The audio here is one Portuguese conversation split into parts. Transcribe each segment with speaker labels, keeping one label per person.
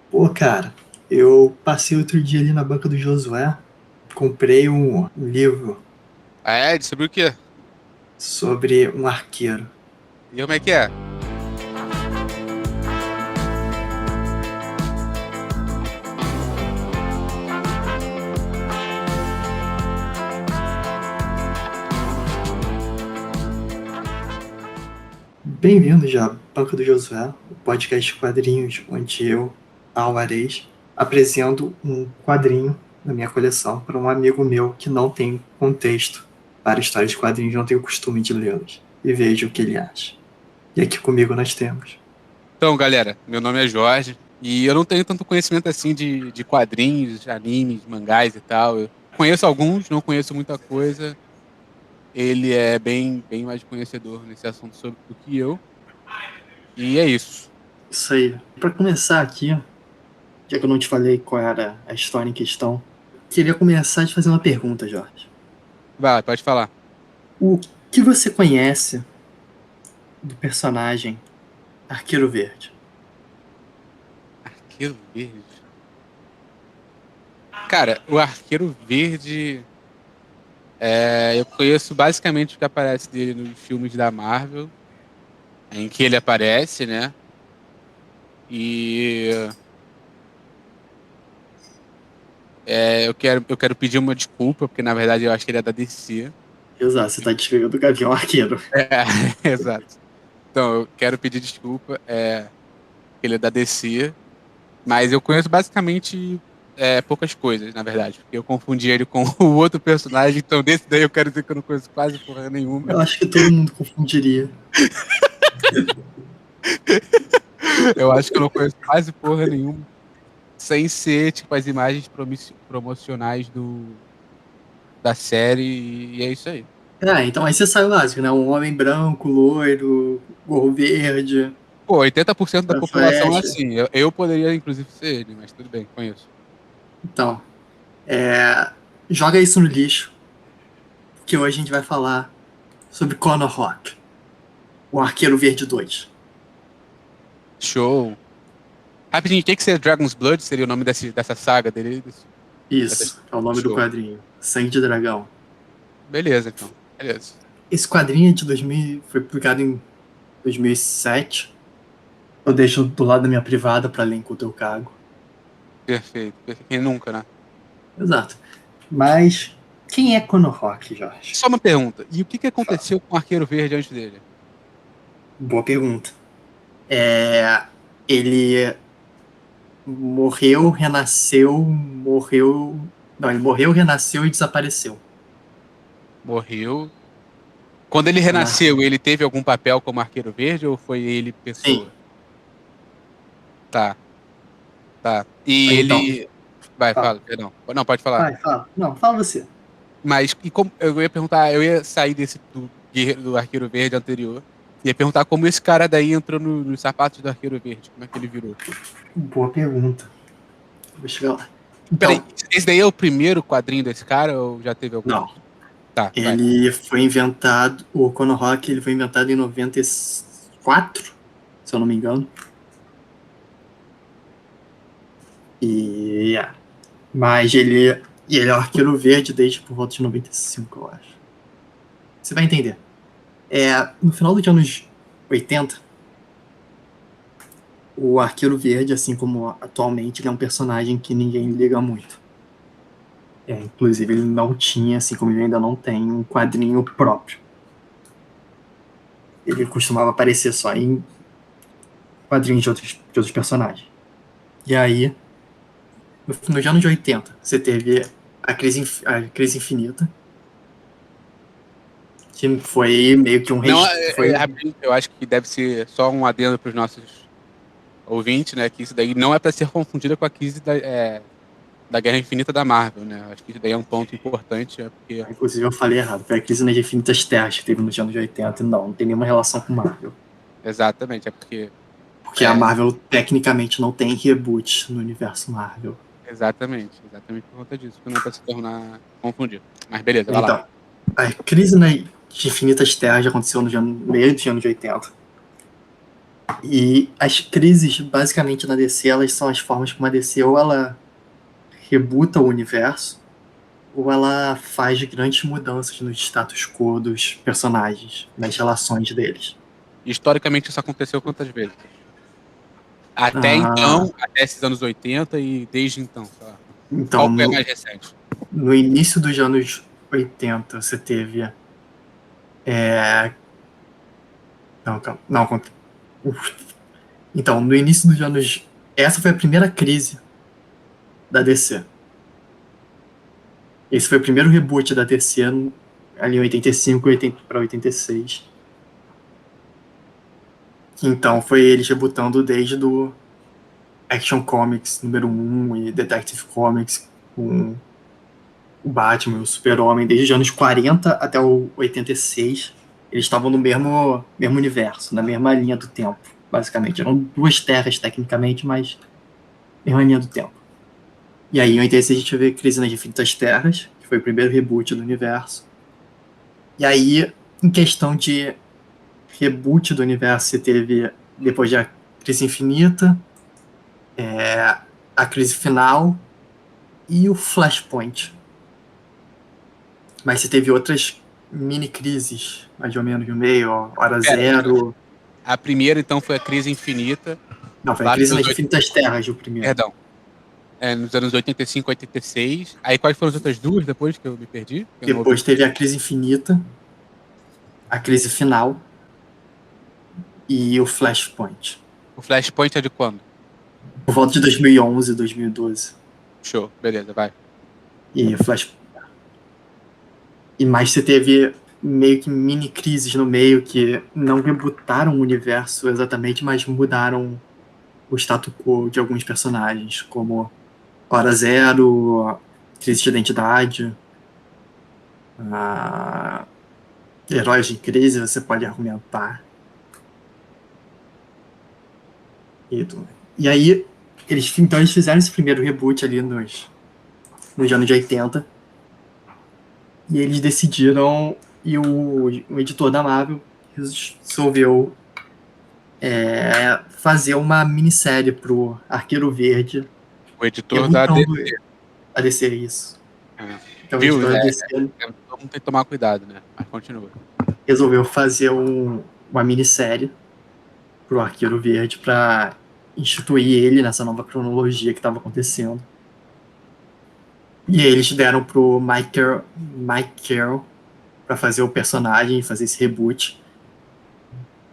Speaker 1: Pô, cara, eu passei outro dia ali na banca do Josué, comprei um livro
Speaker 2: Ah, é? Sobre o quê?
Speaker 1: sobre um arqueiro.
Speaker 2: E como é que é?
Speaker 1: Bem-vindo já à Banca do Josué, o podcast de quadrinhos onde eu, Alvarez, apresento um quadrinho da minha coleção para um amigo meu que não tem contexto para histórias de quadrinhos, não tem o costume de lê-los, e veja o que ele acha. E aqui comigo nós temos.
Speaker 2: Então, galera, meu nome é Jorge e eu não tenho tanto conhecimento assim de quadrinhos, animes, mangás e tal. Eu conheço alguns, não conheço muita coisa. Ele é bem mais conhecedor nesse assunto do que eu. E é isso.
Speaker 1: Isso aí. Para começar aqui, já que eu não te falei qual era a história em questão, queria começar te fazer uma pergunta, Jorge.
Speaker 2: Vai, pode falar.
Speaker 1: O que você conhece do personagem Arqueiro Verde?
Speaker 2: Arqueiro Verde. Cara, o Arqueiro Verde, eu conheço basicamente o que aparece dele nos filmes da Marvel, em que ele aparece, né? E eu quero pedir uma desculpa, porque na verdade eu acho que ele é da DC.
Speaker 1: Exato, você está descrevendo o Gavião Arqueiro.
Speaker 2: É, exato. Então, eu quero pedir desculpa, que ele é da DC, mas eu conheço basicamente poucas coisas, na verdade, porque eu confundi ele com o outro personagem, então desse daí eu quero dizer que eu não conheço quase porra nenhuma.
Speaker 1: Eu acho que todo mundo confundiria.
Speaker 2: Eu acho que eu não conheço quase porra nenhuma, sem ser, tipo, as imagens promocionais da série, e é isso aí.
Speaker 1: Ah, então aí você sai o básico, né? Um homem branco, loiro, gorro verde,
Speaker 2: Pô, 80% da população é
Speaker 1: flecha.
Speaker 2: assim. Eu poderia, inclusive, ser ele, mas tudo bem, conheço.
Speaker 1: Então, joga isso no lixo, porque hoje a gente vai falar sobre Connor Rock, o Arqueiro Verde 2.
Speaker 2: Show. Rapidinho, tem que ser Dragon's Blood, seria o nome dessa saga dele. Dessa-
Speaker 1: Isso, é o nome do
Speaker 2: Show.
Speaker 1: quadrinho. Sangue de Dragão.
Speaker 2: Beleza, então. Beleza.
Speaker 1: Esse quadrinho é de 2000, foi publicado em 2007. Eu deixo do lado da minha privada para ler enquanto eu cago.
Speaker 2: Perfeito. Perfeito. Quem nunca, né?
Speaker 1: Exato. Mas quem é Conor Rock, Jorge?
Speaker 2: Só uma pergunta. E o que que
Speaker 1: Fala.
Speaker 2: aconteceu com o Arqueiro Verde antes dele?
Speaker 1: Boa pergunta. Ele morreu, renasceu, morreu. Não, ele morreu, renasceu e desapareceu.
Speaker 2: Morreu. Quando ele
Speaker 1: Renasceu.
Speaker 2: renasceu, ele teve algum papel como Arqueiro Verde ou foi ele
Speaker 1: Sim.
Speaker 2: pessoa? Tá, tá. E
Speaker 1: Então,
Speaker 2: ele. Vai,
Speaker 1: fala.
Speaker 2: fala, perdão. Não, pode falar.
Speaker 1: Vai, fala. Não, fala você.
Speaker 2: Mas e como eu ia perguntar, eu ia sair do Arqueiro Verde anterior. Ia perguntar como esse cara daí entrou nos sapatos do Arqueiro Verde. Como é que ele virou?
Speaker 1: Boa pergunta. Vou chegar lá.
Speaker 2: Peraí,
Speaker 1: Então,
Speaker 2: esse daí é o primeiro quadrinho desse cara ou já teve algum
Speaker 1: não.
Speaker 2: outro? Tá, vai.
Speaker 1: Ele foi inventado. O Conor Rock ele foi inventado em 94, se eu não me engano. E. Mas ele é o Arqueiro Verde desde por volta de 95, eu acho. Você vai entender. No final dos anos 80, o Arqueiro Verde, assim como atualmente, ele é um personagem que ninguém liga muito. Inclusive, ele não tinha, assim como ele ainda não tem, um quadrinho próprio. Ele costumava aparecer só em quadrinhos de outros personagens. E aí, nos anos 80, você teve a crise Infinita, que foi meio que
Speaker 2: Não,
Speaker 1: foi.
Speaker 2: rapidinho, eu acho que deve ser só um adendo para os nossos ouvintes, né? Que isso daí não é para ser confundida com a crise da Guerra Infinita da Marvel, né? Acho que isso daí é um ponto importante, porque.
Speaker 1: Inclusive, eu falei errado. Foi a crise nas Infinitas Terras que teve nos anos 80. Não tem nenhuma relação com Marvel.
Speaker 2: Exatamente, é porque.
Speaker 1: Porque a
Speaker 2: É,
Speaker 1: Marvel, tecnicamente, não tem reboot no universo Marvel.
Speaker 2: exatamente por conta disso, que não é para se tornar confundido. Mas beleza, vai lá.
Speaker 1: Então, a crise nas Infinitas Terras já aconteceu no meio dos anos 80. E as crises, basicamente, na DC, elas são as formas como a DC ou ela rebuta o universo, ou ela faz grandes mudanças no status quo dos personagens, nas relações deles.
Speaker 2: Historicamente, isso aconteceu quantas vezes? Até
Speaker 1: Ah,
Speaker 2: então, até esses anos 80 e desde então, sei lá.
Speaker 1: então,
Speaker 2: Qual foi a mais recente?
Speaker 1: no início dos anos 80, você teve. Não, calma, não, então, no início dos anos. Essa foi a primeira crise da DC. Esse foi o primeiro reboot da DC ali em 85 para 86. Então foi eles rebutando desde do Action Comics número 1 e Detective Comics com o Batman, o Super-Homem, desde os anos 40 até o 86. Eles estavam no mesmo universo, na mesma linha do tempo, basicamente. Eram duas terras, tecnicamente, mas mesma linha do tempo. E aí, em 86, a gente vê Crise nas Infinitas Terras, que foi o primeiro reboot do universo. E aí, em questão de reboot do universo, você teve, depois da Crise Infinita, a Crise Final e o Flashpoint. Mas você teve outras mini-crises, mais ou menos no meio, ó, Hora
Speaker 2: Pera,
Speaker 1: Zero.
Speaker 2: a primeira, então, foi a Crise Infinita,
Speaker 1: Não, foi a
Speaker 2: lá
Speaker 1: Crise
Speaker 2: pelos
Speaker 1: nas Infinitas Terras, o primeiro.
Speaker 2: Perdão, nos anos 85, 86. Aí quais foram as outras duas depois que eu me perdi? Eu não ouvi.
Speaker 1: Depois teve a Crise Infinita, a Crise Final e o Flashpoint.
Speaker 2: O Flashpoint é de quando?
Speaker 1: Por volta de 2011, 2012.
Speaker 2: Show, beleza, vai.
Speaker 1: E o Flash. E mais você teve meio que mini crises no meio que não rebutaram o universo exatamente, mas mudaram o status quo de alguns personagens, como Hora Zero, Crise de Identidade, Heróis em Crise, você pode argumentar. E aí, então eles fizeram esse primeiro reboot ali nos anos 80, e eles decidiram, e o editor da Marvel resolveu fazer uma minissérie pro Arqueiro Verde,
Speaker 2: O editor da
Speaker 1: rebutando
Speaker 2: DC.
Speaker 1: a DC isso.
Speaker 2: Ah,
Speaker 1: Então o
Speaker 2: viu?
Speaker 1: editor da DC
Speaker 2: Todo mundo tem que tomar cuidado, né? Mas continua.
Speaker 1: resolveu fazer uma minissérie pro Arqueiro Verde para instituir ele nessa nova cronologia que estava acontecendo. E eles deram pro Mike Carroll para fazer o personagem, fazer esse reboot.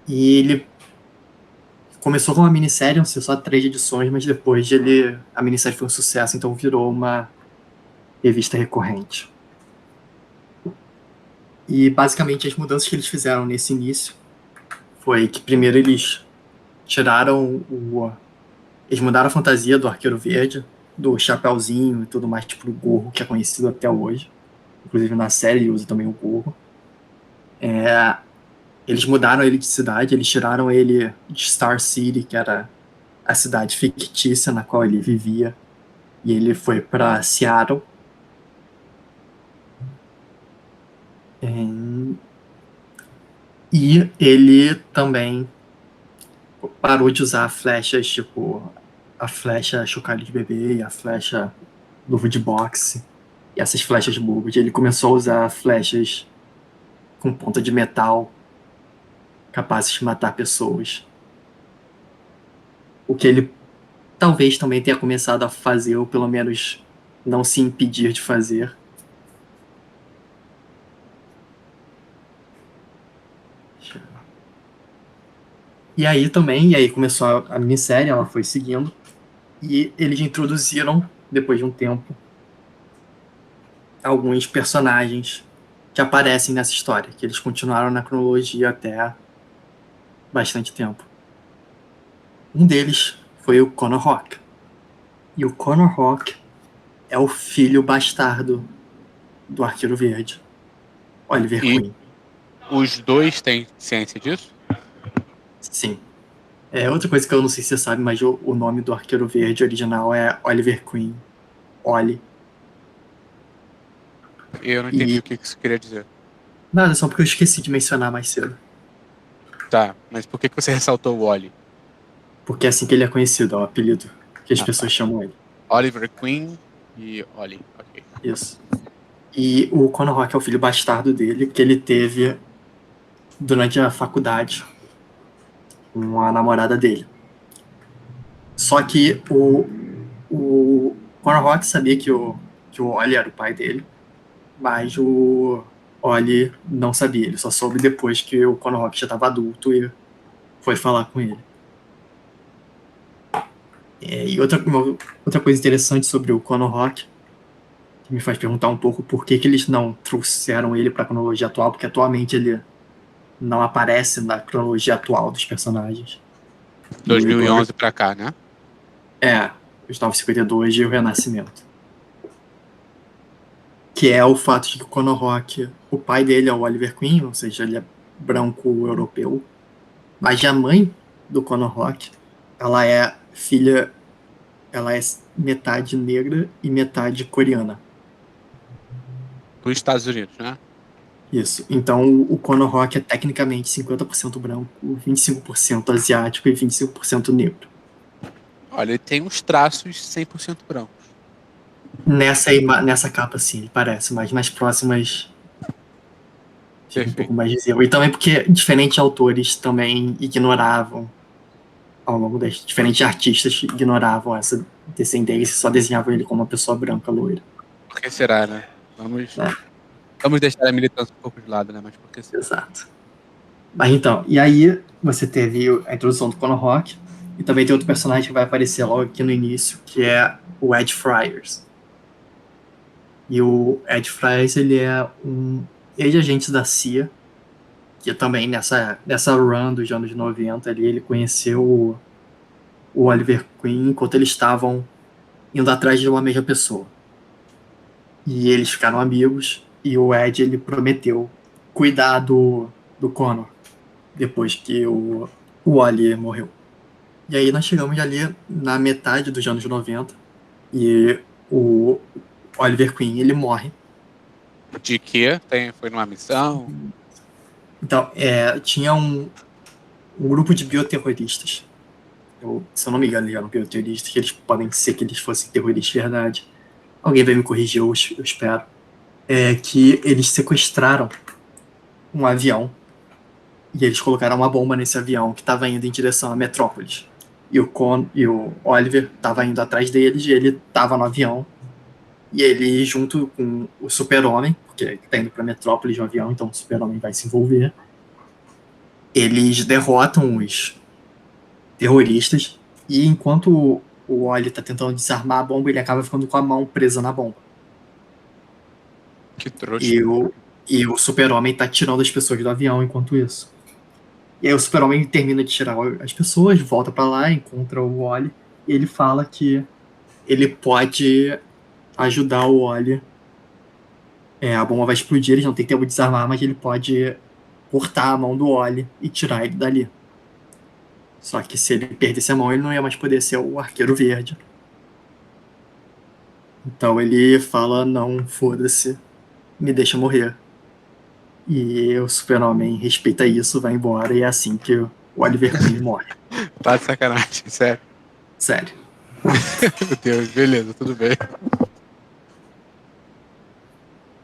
Speaker 1: E ele começou com uma minissérie, não sei, só 3 edições, mas depois a minissérie foi um sucesso, então virou uma revista recorrente. E basicamente as mudanças que eles fizeram nesse início foi que primeiro eles tiraram eles mudaram a fantasia do Arqueiro Verde, do chapéuzinho e tudo mais, tipo o gorro que é conhecido até hoje. Inclusive na série ele usa também o gorro. Eles mudaram ele de cidade, eles tiraram ele de Star City, que era a cidade fictícia na qual ele vivia, e ele foi para Seattle. E ele também parou de usar flechas, tipo a flecha chocalho de bebê e a flecha luva de boxe e essas flechas bobas. Ele começou a usar flechas com ponta de metal capazes de matar pessoas. O que ele talvez também tenha começado a fazer, ou pelo menos não se impedir de fazer. E aí começou a minissérie, ela foi seguindo, e eles introduziram, depois de um tempo, alguns personagens que aparecem nessa história, que eles continuaram na cronologia até bastante tempo. Um deles foi o Connor Hawke. E o Connor Hawke é o filho bastardo do Arqueiro Verde, Oliver
Speaker 2: E
Speaker 1: Queen.
Speaker 2: os dois têm ciência disso?
Speaker 1: Sim. Outra coisa que eu não sei se você sabe, mas o nome do Arqueiro Verde original é Oliver Queen. Oli.
Speaker 2: Eu não entendi
Speaker 1: E
Speaker 2: o que isso queria dizer.
Speaker 1: nada, só porque eu esqueci de mencionar mais cedo.
Speaker 2: Tá, mas por que você ressaltou o Wally?
Speaker 1: Porque é assim que ele é conhecido, é o apelido que as pessoas chamam ele.
Speaker 2: Oliver Queen e Ollie, ok.
Speaker 1: Isso. E o Connor Rock é o filho bastardo dele, que ele teve durante a faculdade com a namorada dele. Só que o Connor Rock sabia que o Ollie era o pai dele, mas o Ollie não sabia. Ele só soube depois que o Connor Rock já estava adulto e foi falar com ele. E outra coisa interessante sobre o Connor Rock, que me faz perguntar um pouco por que eles não trouxeram ele para a cronologia atual, porque atualmente ele não aparece na cronologia atual dos personagens.
Speaker 2: 2011 pra cá, né?
Speaker 1: Os 952 e o Renascimento. Que é o fato de que o Connor Rock, o pai dele é o Oliver Queen, ou seja, ele é branco europeu, mas a mãe do Connor Rock, ela é metade negra e metade coreana.
Speaker 2: Dos Estados Unidos, né?
Speaker 1: Isso. Então o Connor Rock é tecnicamente 50% branco, 25% asiático e 25% negro.
Speaker 2: Olha, ele tem uns traços 100% brancos.
Speaker 1: Nessa capa, sim, ele parece, mas nas próximas fica um pouco mais visível. E também porque diferentes autores também ignoravam, ao longo das diferentes artistas ignoravam essa descendência, só desenhavam ele como uma pessoa branca loira.
Speaker 2: Por que será, né? Vamos deixar a militância um pouco de lado, né? Mas por que será?
Speaker 1: Exato. Mas então, e aí você teve a introdução do Connor Rock, e também tem outro personagem que vai aparecer logo aqui no início, que é o Ed Fryers. E o Ed Fryers, ele é um ex-agente da CIA, que também nessa run dos anos 90 ali, ele conheceu o Oliver Queen enquanto eles estavam indo atrás de uma mesma pessoa. E eles ficaram amigos, e o Ed, ele prometeu cuidar do Connor depois que o Wally morreu. E aí nós chegamos ali na metade dos anos 90 e o Oliver Queen, ele morre.
Speaker 2: De que? Foi numa missão?
Speaker 1: Então, tinha um grupo de bioterroristas. Se eu não me engano, eles eram bioterroristas, eles podem ser que eles fossem terroristas de verdade. Alguém vai me corrigir, eu espero. Que eles sequestraram um avião e eles colocaram uma bomba nesse avião que estava indo em direção a Metrópolis. E o Oliver estava indo atrás deles e ele estava no avião. E ele, junto com o Super-Homem, porque ele está indo para Metrópolis de um avião, então o Super-Homem vai se envolver, eles derrotam os terroristas e enquanto o Oli está tentando desarmar a bomba, ele acaba ficando com a mão presa na bomba.
Speaker 2: Que trouxa.
Speaker 1: E o Super-Homem está tirando as pessoas do avião enquanto isso. E aí o Super-Homem termina de tirar as pessoas, volta para lá, encontra o Wally, e ele fala que ele pode ajudar o Wally. A bomba vai explodir, eles não tem tempo de desarmar, mas ele pode cortar a mão do Wally e tirar ele dali. Só que se ele perdesse a mão, ele não ia mais poder ser o Arqueiro Verde. Então ele fala, não, foda-se, me deixa morrer. E o Super-Homem respeita isso, vai embora, e é assim que o Oliver Queen morre.
Speaker 2: Tá de sacanagem, sério.
Speaker 1: Sério.
Speaker 2: Meu Deus, beleza, tudo bem.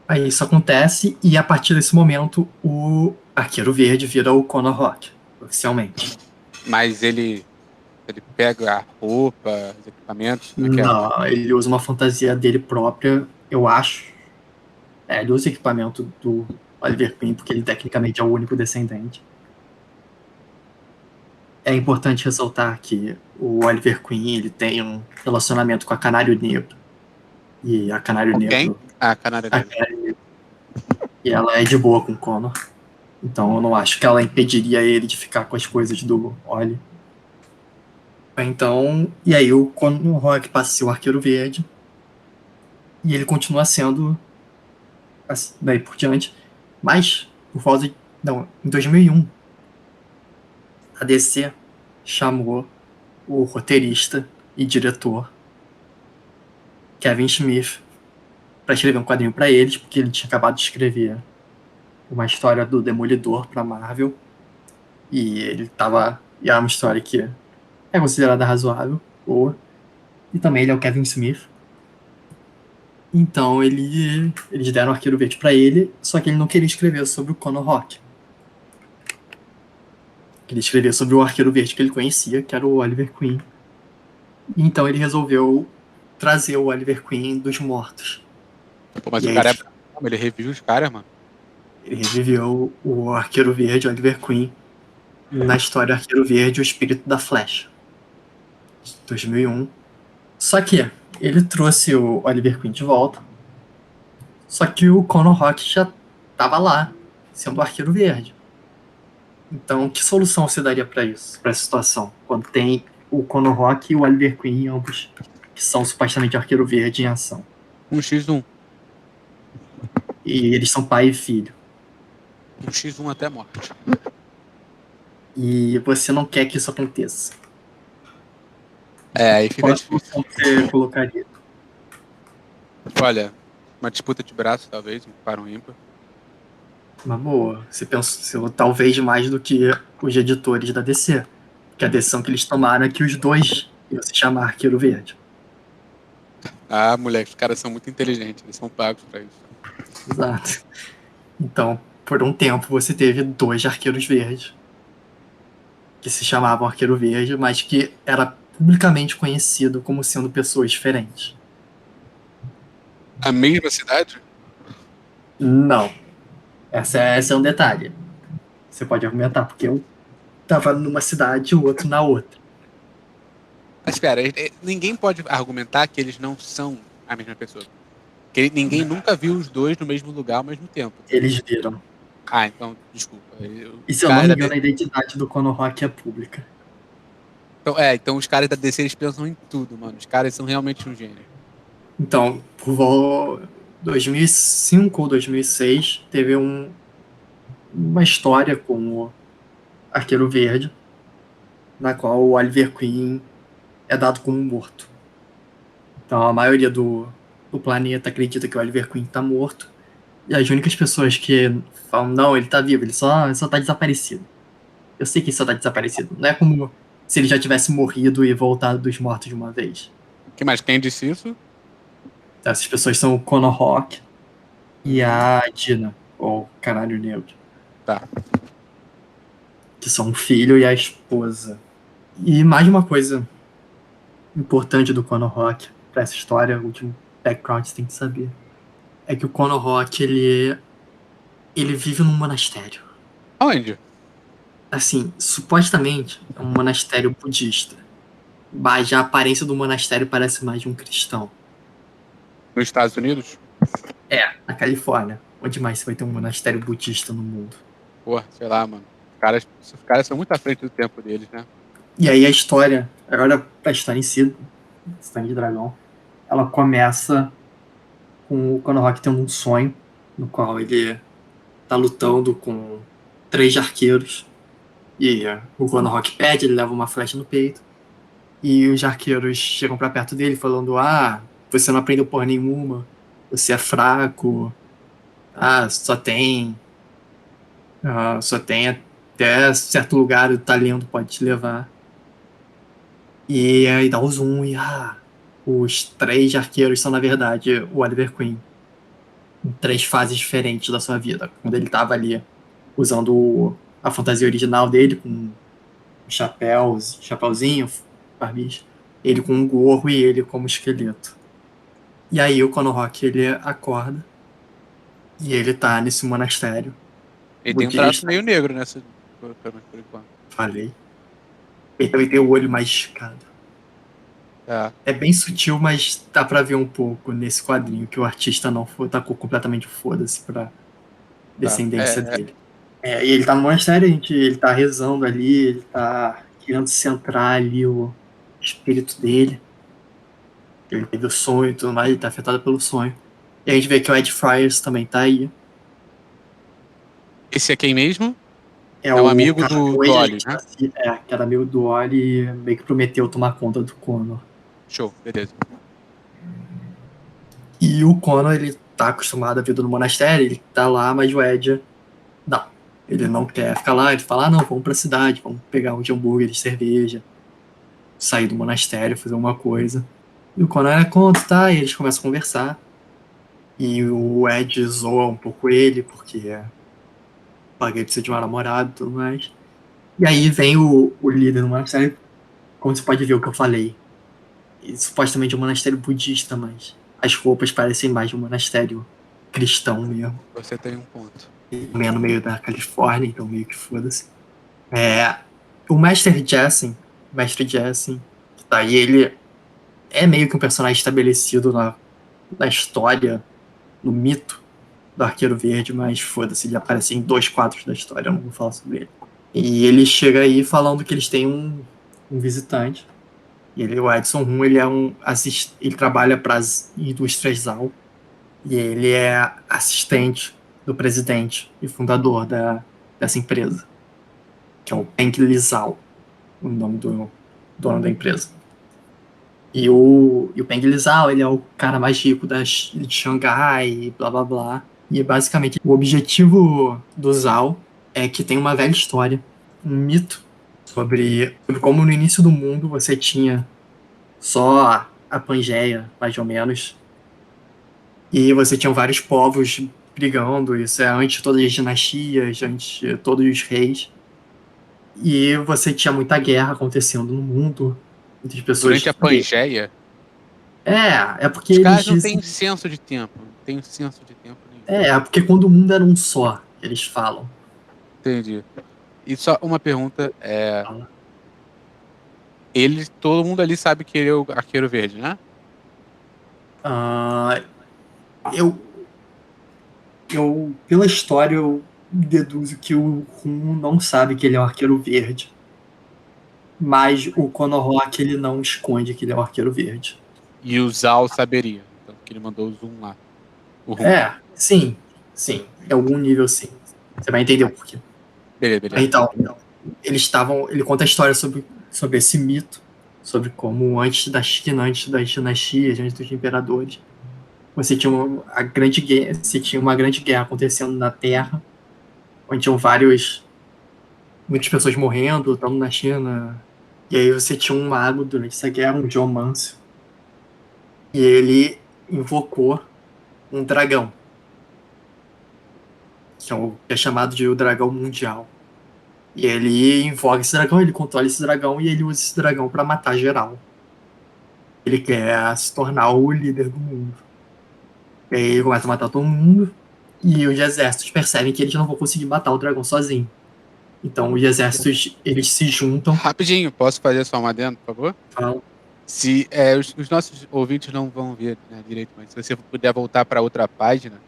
Speaker 1: Aí isso acontece, e a partir desse momento, o Arqueiro Verde vira o Connor Rock, oficialmente.
Speaker 2: Mas ele pega a roupa, os equipamentos?
Speaker 1: Não, ele usa uma fantasia dele própria, eu acho. Ele usa equipamento do Oliver Queen, porque ele tecnicamente é o único descendente. É importante ressaltar que o Oliver Queen, ele tem um relacionamento com a Canário Negro. E a Canário Negro...
Speaker 2: Quem? A Canário Negro.
Speaker 1: E ela é de boa com o Connor. Então eu não acho que ela impediria ele de ficar com as coisas do Oli. Então, e aí o Connor Rock passa a ser o Arqueiro Verde. E ele continua sendo assim, daí por diante. Mas, por causa de... Não, em 2001, a DC chamou o roteirista e diretor Kevin Smith para escrever um quadrinho para eles, porque ele tinha acabado de escrever uma história do Demolidor para Marvel. E ele tava... E era uma história que é considerada razoável, boa. E também ele é o Kevin Smith. Então eles deram o Arqueiro Verde pra ele, só que ele não queria escrever sobre o Connor Rock. Queria escrever sobre o Arqueiro Verde que ele conhecia, que era o Oliver Queen. Então ele resolveu trazer o Oliver Queen dos mortos.
Speaker 2: Pô, mas
Speaker 1: E
Speaker 2: o
Speaker 1: aí
Speaker 2: cara é brabo, ele revive os caras, mano.
Speaker 1: ele reviveu o Arqueiro Verde, Oliver Queen, na história Arqueiro Verde, o Espírito da Flecha, de 2001. Só que ele trouxe o Oliver Queen de volta, só que o Connor Rock já estava lá, sendo o Arqueiro Verde. Então, que solução você daria para isso, para essa situação? Quando tem o Connor Rock e o Oliver Queen, ambos que são supostamente Arqueiro Verde em ação.
Speaker 2: 1x1.
Speaker 1: E eles são pai e filho.
Speaker 2: 1x1 até morte.
Speaker 1: E você não quer que isso aconteça.
Speaker 2: Aí fica
Speaker 1: Qual a
Speaker 2: difícil.
Speaker 1: solução que você colocaria?
Speaker 2: Olha, uma disputa de braço, talvez, um par um ímpar.
Speaker 1: Uma boa. Você pensou talvez mais do que os editores da DC. Que a decisão que eles tomaram é que os dois iam se chamar Arqueiro Verde.
Speaker 2: Ah, moleque, os caras são muito inteligentes, eles são pagos pra isso.
Speaker 1: Exato. Então, por um tempo, você teve dois Arqueiros Verdes. Que se chamavam Arqueiro Verde, mas que era publicamente conhecido como sendo pessoas diferentes.
Speaker 2: A mesma cidade?
Speaker 1: Não. Esse é um detalhe. Você pode argumentar, porque eu tava numa cidade e o outro na outra.
Speaker 2: Mas espera, ninguém pode argumentar que eles não são a mesma pessoa. Porque ninguém nunca viu os dois no mesmo lugar ao mesmo tempo.
Speaker 1: Eles viram.
Speaker 2: Ah, então, desculpa.
Speaker 1: E se eu não me engano, a identidade do Connor Rock é pública.
Speaker 2: Então os caras da DC eles pensam em tudo, mano. Os caras são realmente um gênio.
Speaker 1: Então, por 2005 ou 2006, teve uma história com o Arqueiro Verde, na qual o Oliver Queen é dado como morto. Então, a maioria do planeta acredita que o Oliver Queen está morto. E as únicas pessoas que falam, não, ele tá vivo, ele só tá desaparecido. Eu sei que ele só tá desaparecido. Não é como se ele já tivesse morrido e voltado dos mortos de uma vez.
Speaker 2: Que mais? Quem disse isso?
Speaker 1: Essas pessoas são o Connor Rock e a Dina, ou Canário Negro.
Speaker 2: Tá.
Speaker 1: Que são o filho e a esposa. E mais uma coisa importante do Connor Rock pra essa história, o último background que você tem que saber, é que o Connor Rock, ele vive num monastério.
Speaker 2: Aonde?
Speaker 1: Assim, supostamente é um monastério budista. Mas a aparência do monastério parece mais de um cristão.
Speaker 2: Nos Estados Unidos?
Speaker 1: É, na Califórnia. Onde mais você vai ter um monastério budista no mundo?
Speaker 2: Porra, sei lá, mano. Os caras são muito à frente do tempo deles, né?
Speaker 1: E aí a história, agora a história em si, Sangue de Dragão, ela começa com o Connor Rock tendo um sonho, no qual ele tá lutando com 3 arqueiros. E o Connor Rock pede, ele leva uma flecha no peito. E os arqueiros chegam pra perto dele falando: ah, você não aprendeu porra nenhuma, você é fraco, só tem até certo lugar o talento pode te levar. E aí dá o zoom e os 3 arqueiros são na verdade o Oliver Queen. Em 3 fases diferentes da sua vida. Quando ele tava ali usando a fantasia original dele, com chapéuzinho, barbicha, ele com um gorro e ele como esqueleto. E aí o Connor Rock, ele acorda e ele tá nesse monastério.
Speaker 2: Ele tem um traço meio negro nessa. Por enquanto.
Speaker 1: Falei. Ele também tem o olho mais esticado. É bem sutil, mas dá pra ver um pouco nesse quadrinho que o artista não tacou completamente foda-se pra descendência dele. E ele tá no monastério, ele tá rezando ali, ele tá querendo centrar ali o espírito dele. Ele teve o sonho e tudo mais, ele tá afetado pelo sonho. E a gente vê que o Ed Friars também tá aí.
Speaker 2: Esse é quem mesmo?
Speaker 1: É
Speaker 2: o
Speaker 1: o
Speaker 2: amigo do Oli, né?
Speaker 1: Que era amigo do Oli e meio que prometeu tomar conta do Connor.
Speaker 2: Show, beleza.
Speaker 1: E o Connor, ele tá acostumado à vida no monastério, ele tá lá, mas o Ed, não. Ele não quer ficar lá, ele fala, não, vamos pra cidade, vamos pegar um hambúrguer de cerveja. sair do monastério, fazer alguma coisa. E o Conan conta, tá? E eles começam a conversar. E o Ed zoa um pouco ele, porque paguei precisa de uma namorada e tudo mais. E aí vem o líder do monastério, como você pode ver o que eu falei. E supostamente é um monastério budista, mas as roupas parecem mais de um monastério cristão mesmo.
Speaker 2: Você tem um ponto.
Speaker 1: Também é no meio da Califórnia, então meio que foda-se. O Mestre Jessen, que tá aí, ele é meio que um personagem estabelecido na história, no mito do Arqueiro Verde, mas foda-se, ele aparece em 2 quadros da história, eu não vou falar sobre ele. E ele chega aí falando que eles têm um visitante. E ele, o Edson Rum, ele é ele trabalha para as indústrias Zal. E ele é assistente do presidente e fundador dessa empresa, que é o Peng Lizal, o nome do dono da empresa. E o Peng Lizal, ele é o cara mais rico de Xangai, blá blá blá. E basicamente o objetivo do Zhao é que tem uma velha história, um mito sobre como no início do mundo você tinha só a Pangeia, mais ou menos, e você tinha vários povos brigando, isso é antes de todas as dinastias, antes de todos os reis. E você tinha muita guerra acontecendo no mundo, muitas
Speaker 2: Durante
Speaker 1: pessoas.
Speaker 2: a Pangeia,
Speaker 1: É porque
Speaker 2: os
Speaker 1: eles
Speaker 2: caras não
Speaker 1: dizem.
Speaker 2: têm senso de tempo. Não tem senso de tempo nenhum.
Speaker 1: É porque quando o mundo era um só, eles falam.
Speaker 2: Entendi. E só uma pergunta, todo mundo ali sabe que ele é o Arqueiro Verde, né?
Speaker 1: Ah, eu, pela história, eu deduzo que o Rum não sabe que ele é o Arqueiro Verde. Mas o Konohawk, ele não esconde que ele é o Arqueiro Verde.
Speaker 2: E o Zal saberia. Então, que ele mandou o zoom lá. O Rum.
Speaker 1: Sim. Em algum nível, sim. Você vai entender o porquê.
Speaker 2: Beleza.
Speaker 1: Então, ele conta a história sobre esse mito, sobre como antes da China, antes das dinastias, antes dos imperadores, você tinha uma grande guerra acontecendo na Terra, onde tinham muitas pessoas morrendo, lutando na China. E aí você tinha um mago durante essa guerra, um geomâncio, e ele invocou um dragão, que é chamado de o dragão mundial. E ele invoca esse dragão, ele controla esse dragão e ele usa esse dragão para matar geral. Ele quer se tornar o líder do mundo. E aí ele começa a matar todo mundo e os exércitos percebem que eles não vão conseguir matar o dragão sozinho. Então os exércitos, eles se juntam.
Speaker 2: Rapidinho, posso fazer só uma adendo, por favor?
Speaker 1: Falam,
Speaker 2: Se os nossos ouvintes não vão ver, né, direito, mas se você puder voltar para outra página,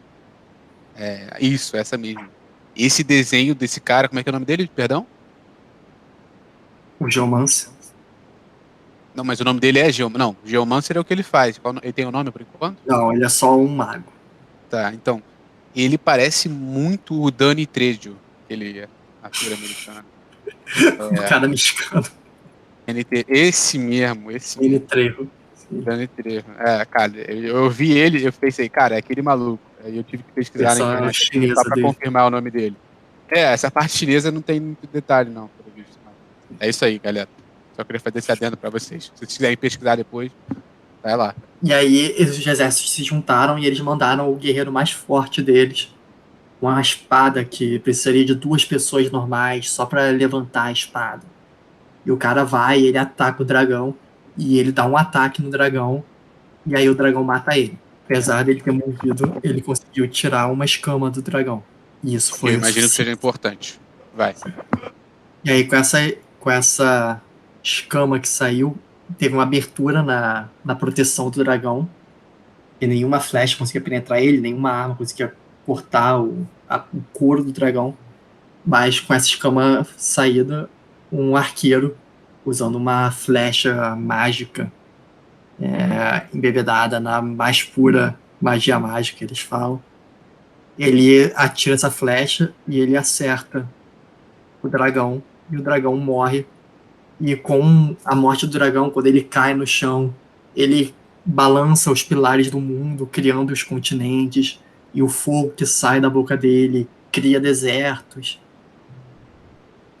Speaker 2: isso, essa mesmo. Esse desenho desse cara, como é que é o nome dele? Perdão?
Speaker 1: o geomâncio.
Speaker 2: Não, mas o nome dele é Geomancer. Não, Geomancer é o que ele faz. Ele tem o nome por enquanto?
Speaker 1: Não, ele é só um mago.
Speaker 2: Tá, então. Ele parece muito o Danny Trejo, aquele ator americano.
Speaker 1: O cara mexicano.
Speaker 2: Esse mesmo.
Speaker 1: Ele trevo.
Speaker 2: Danny Trejo. Cara, eu vi ele, eu pensei, cara, é aquele maluco. Aí eu tive que pesquisar na
Speaker 1: Versão
Speaker 2: internet
Speaker 1: chinesa
Speaker 2: só pra
Speaker 1: dele.
Speaker 2: confirmar o nome dele. Essa parte chinesa não tem muito detalhe, não, pelo visto. É isso aí, galera. Só queria fazer esse adendo pra vocês. Se vocês quiserem pesquisar depois, vai lá.
Speaker 1: E aí os exércitos se juntaram e eles mandaram o guerreiro mais forte deles, com uma espada que precisaria de 2 pessoas normais só para levantar a espada. E o cara vai, ele ataca o dragão e ele dá um ataque no dragão e aí o dragão mata ele. Apesar dele ter morrido, ele conseguiu tirar uma escama do dragão. E isso foi
Speaker 2: Eu
Speaker 1: o
Speaker 2: imagino que seja
Speaker 1: suficiente.
Speaker 2: importante. Vai.
Speaker 1: E aí com essa escama que saiu, teve uma abertura na proteção do dragão. E nenhuma flecha conseguia penetrar ele, nenhuma arma conseguia cortar o couro do dragão. Mas com essa escama saída, um arqueiro, usando uma flecha mágica, embebedada na mais pura magia mágica, eles falam, ele atira essa flecha e ele acerta o dragão, e o dragão morre. E com a morte do dragão, quando ele cai no chão, ele balança os pilares do mundo, criando os continentes, e o fogo que sai da boca dele cria desertos.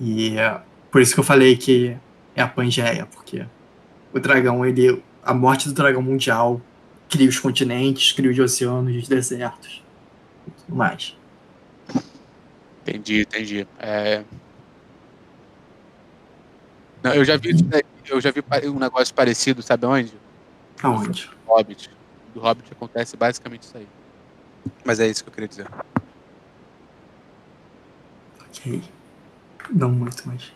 Speaker 1: E por isso que eu falei que é a Pangeia, porque o dragão, a morte do dragão mundial cria os continentes, cria os oceanos, os desertos e tudo mais.
Speaker 2: Entendi. Não, eu já vi um negócio parecido, sabe onde?
Speaker 1: Aonde?
Speaker 2: Hobbit. Do Hobbit acontece basicamente isso aí. Mas é isso que eu queria dizer.
Speaker 1: Ok. Não muito, mas.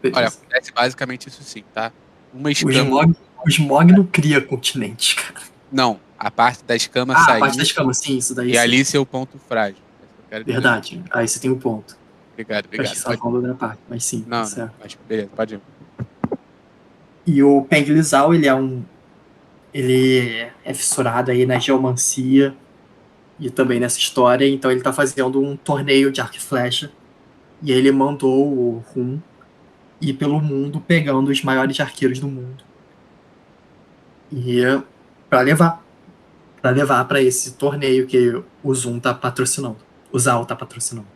Speaker 2: Olha,
Speaker 1: Beleza.
Speaker 2: acontece basicamente isso sim, tá? Uma
Speaker 1: O
Speaker 2: escama.
Speaker 1: Smog não cria continente, cara.
Speaker 2: Não, a parte da escama
Speaker 1: Ah, a parte da
Speaker 2: sair
Speaker 1: escama, sim, isso daí
Speaker 2: e
Speaker 1: sim.
Speaker 2: ali ser o ponto frágil. É isso que eu quero dizer.
Speaker 1: Verdade. Aí você tem um ponto.
Speaker 2: Obrigado.
Speaker 1: Eu acho que você estava
Speaker 2: Pode...
Speaker 1: falando da parte, mas sim, tá
Speaker 2: Não,
Speaker 1: certo.
Speaker 2: mas beleza, pode ir.
Speaker 1: E o Peng Lizal, ele é fissurado aí na geomancia e também nessa história, então ele tá fazendo um torneio de arco e flecha. E ele mandou o Rum ir pelo mundo pegando os maiores arqueiros do mundo. E para levar para esse torneio que o Zoom tá patrocinando. O Zal tá patrocinando.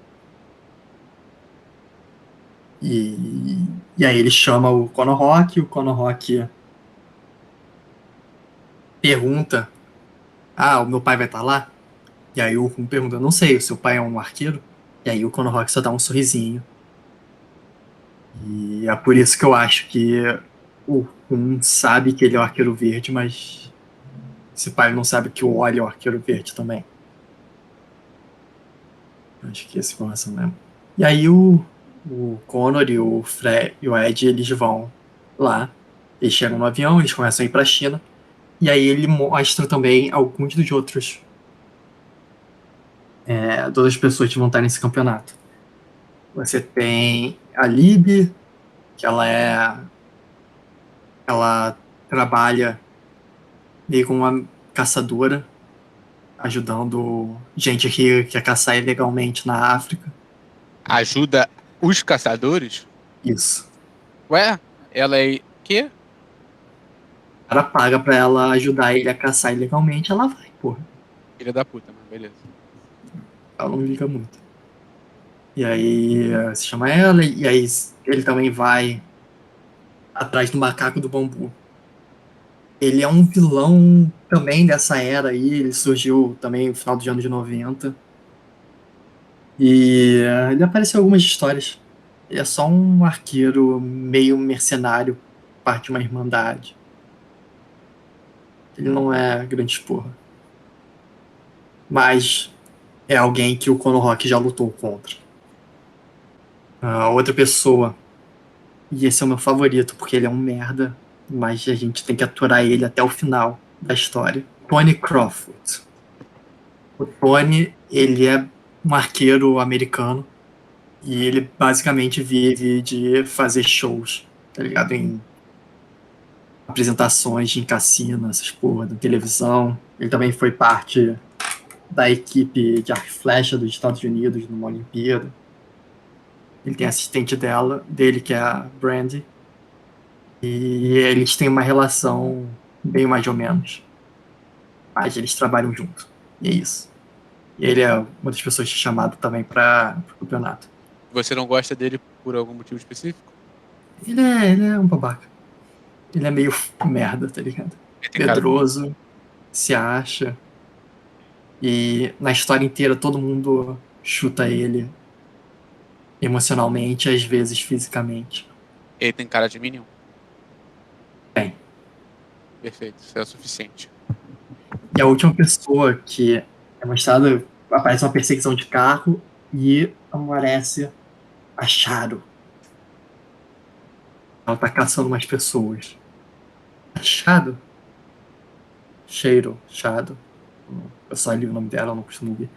Speaker 1: E aí ele chama o Konohawk, o Konohawk pergunta: Ah, o meu pai vai estar lá? E aí o Rum pergunta: Não sei, o seu pai é um arqueiro? E aí o Konohawk só dá um sorrisinho. E é por isso que eu acho que o Rum sabe que ele é o arqueiro verde, mas esse pai não sabe que o Oli é o arqueiro verde também. Acho que é essa informação mesmo. E aí o Connor e o Fred e o Ed, eles vão lá. Eles chegam no avião, eles começam a ir pra China. E aí ele mostra também alguns dos outros. Todas as pessoas que vão estar nesse campeonato. Você tem a Lib, que ela trabalha meio como uma caçadora, ajudando gente que quer caçar ilegalmente na África.
Speaker 2: Ajuda os caçadores?
Speaker 1: Isso.
Speaker 2: Ué, ela é. Quê?
Speaker 1: O cara paga pra ela ajudar ele a caçar ilegalmente, ela vai, porra.
Speaker 2: Filha da puta, mas beleza.
Speaker 1: Ela não liga muito. E aí se chama ela, e aí ele também vai atrás do macaco do bambu. Ele é um vilão também dessa era aí, ele surgiu também no final dos anos 90. E ele apareceu em algumas histórias. Ele é só um arqueiro meio mercenário, parte de uma irmandade. Ele não é grande porra. Mas é alguém que o Konohawk já lutou contra. A outra pessoa, e esse é o meu favorito, porque ele é um merda, mas a gente tem que aturar ele até o final da história. Tony Crawford. O Tony, ele é um arqueiro americano e ele basicamente vive de fazer shows, tá ligado? Em apresentações em cassino, essas porra, da televisão. Ele também foi parte da equipe de arco e flecha dos Estados Unidos numa Olimpíada. Ele tem assistente dele, que é a Brandy. E eles têm uma relação bem mais ou menos. Mas eles trabalham junto. E é isso. E ele é uma das pessoas chamadas também para o campeonato.
Speaker 2: Você não gosta dele por algum motivo específico?
Speaker 1: Ele é um babaca. Ele é meio merda, tá ligado?
Speaker 2: Ele tem cara.
Speaker 1: Medroso, se acha. E na história inteira todo mundo chuta ele emocionalmente, às vezes fisicamente.
Speaker 2: Ele tem cara de Minion?
Speaker 1: Bem,
Speaker 2: Perfeito, isso é o suficiente.
Speaker 1: e a última pessoa que é mostrada, aparece uma perseguição de carro e aparece a Shadow. Ela tá caçando umas pessoas. A Shadow? Shadow. Eu só li o nome dela, eu não costumo ver.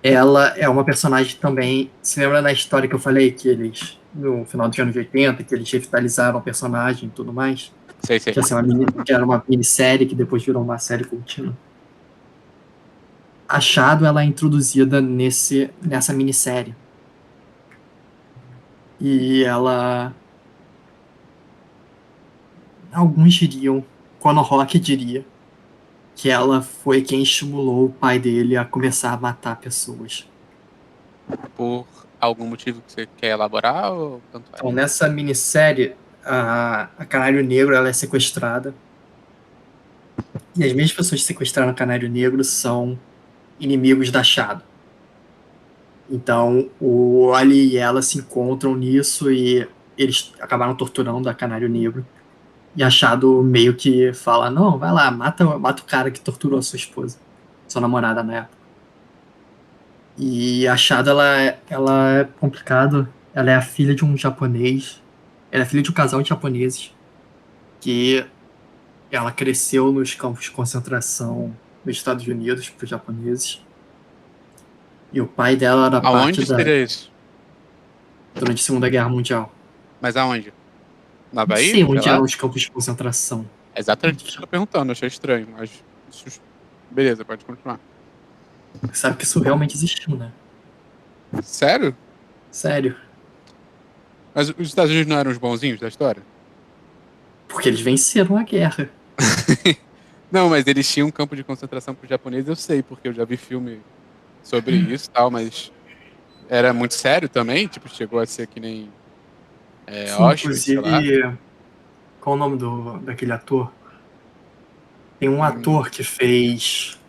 Speaker 1: Ela é uma personagem também. Se lembra da história que eu falei que eles, no final dos anos 80, que eles revitalizaram o personagem e tudo mais?
Speaker 2: Sei.
Speaker 1: Que era uma minissérie que depois virou uma série contínua. A Shadow, ela é introduzida nessa minissérie. E ela. Alguns diriam, Konohawk diria, que ela foi quem estimulou o pai dele a começar a matar pessoas.
Speaker 2: Por algum motivo que você quer elaborar ou tanto faz?
Speaker 1: Então, nessa minissérie, a Canário Negro ela é sequestrada. E as mesmas pessoas que sequestraram a Canário Negro são inimigos da Shadow. Então, o Oli e ela se encontram nisso e eles acabaram torturando a Canário Negro. E a Shadow meio que fala: não, vai lá, mata o cara que torturou a sua esposa, sua namorada na época. E a Shadow, ela é complicado. Ela é a filha de um japonês. Ela é filha de um casal de japoneses que ela cresceu nos campos de concentração nos Estados Unidos para os japoneses. E o pai dela era parte
Speaker 2: Aonde
Speaker 1: da
Speaker 2: seria isso?
Speaker 1: durante a Segunda Guerra Mundial.
Speaker 2: Mas aonde? Na
Speaker 1: Não
Speaker 2: Bahia?
Speaker 1: sei
Speaker 2: Sei
Speaker 1: onde
Speaker 2: lá.
Speaker 1: eram os campos de concentração.
Speaker 2: É exatamente isso que eu tô perguntando, achei estranho, mas. Beleza, pode continuar.
Speaker 1: Você sabe que isso realmente existiu, né?
Speaker 2: Sério?
Speaker 1: Sério.
Speaker 2: Mas os Estados Unidos não eram os bonzinhos da história?
Speaker 1: Porque eles venceram a guerra.
Speaker 2: Não, mas eles tinham um campo de concentração para os japoneses, eu sei, porque eu já vi filme sobre isso e tal, mas era muito sério também? Tipo, chegou a ser que nem
Speaker 1: Sim,
Speaker 2: Auschwitz, sei lá?
Speaker 1: inclusive, qual o nome daquele ator? Tem um
Speaker 2: Hum,
Speaker 1: ator que fez.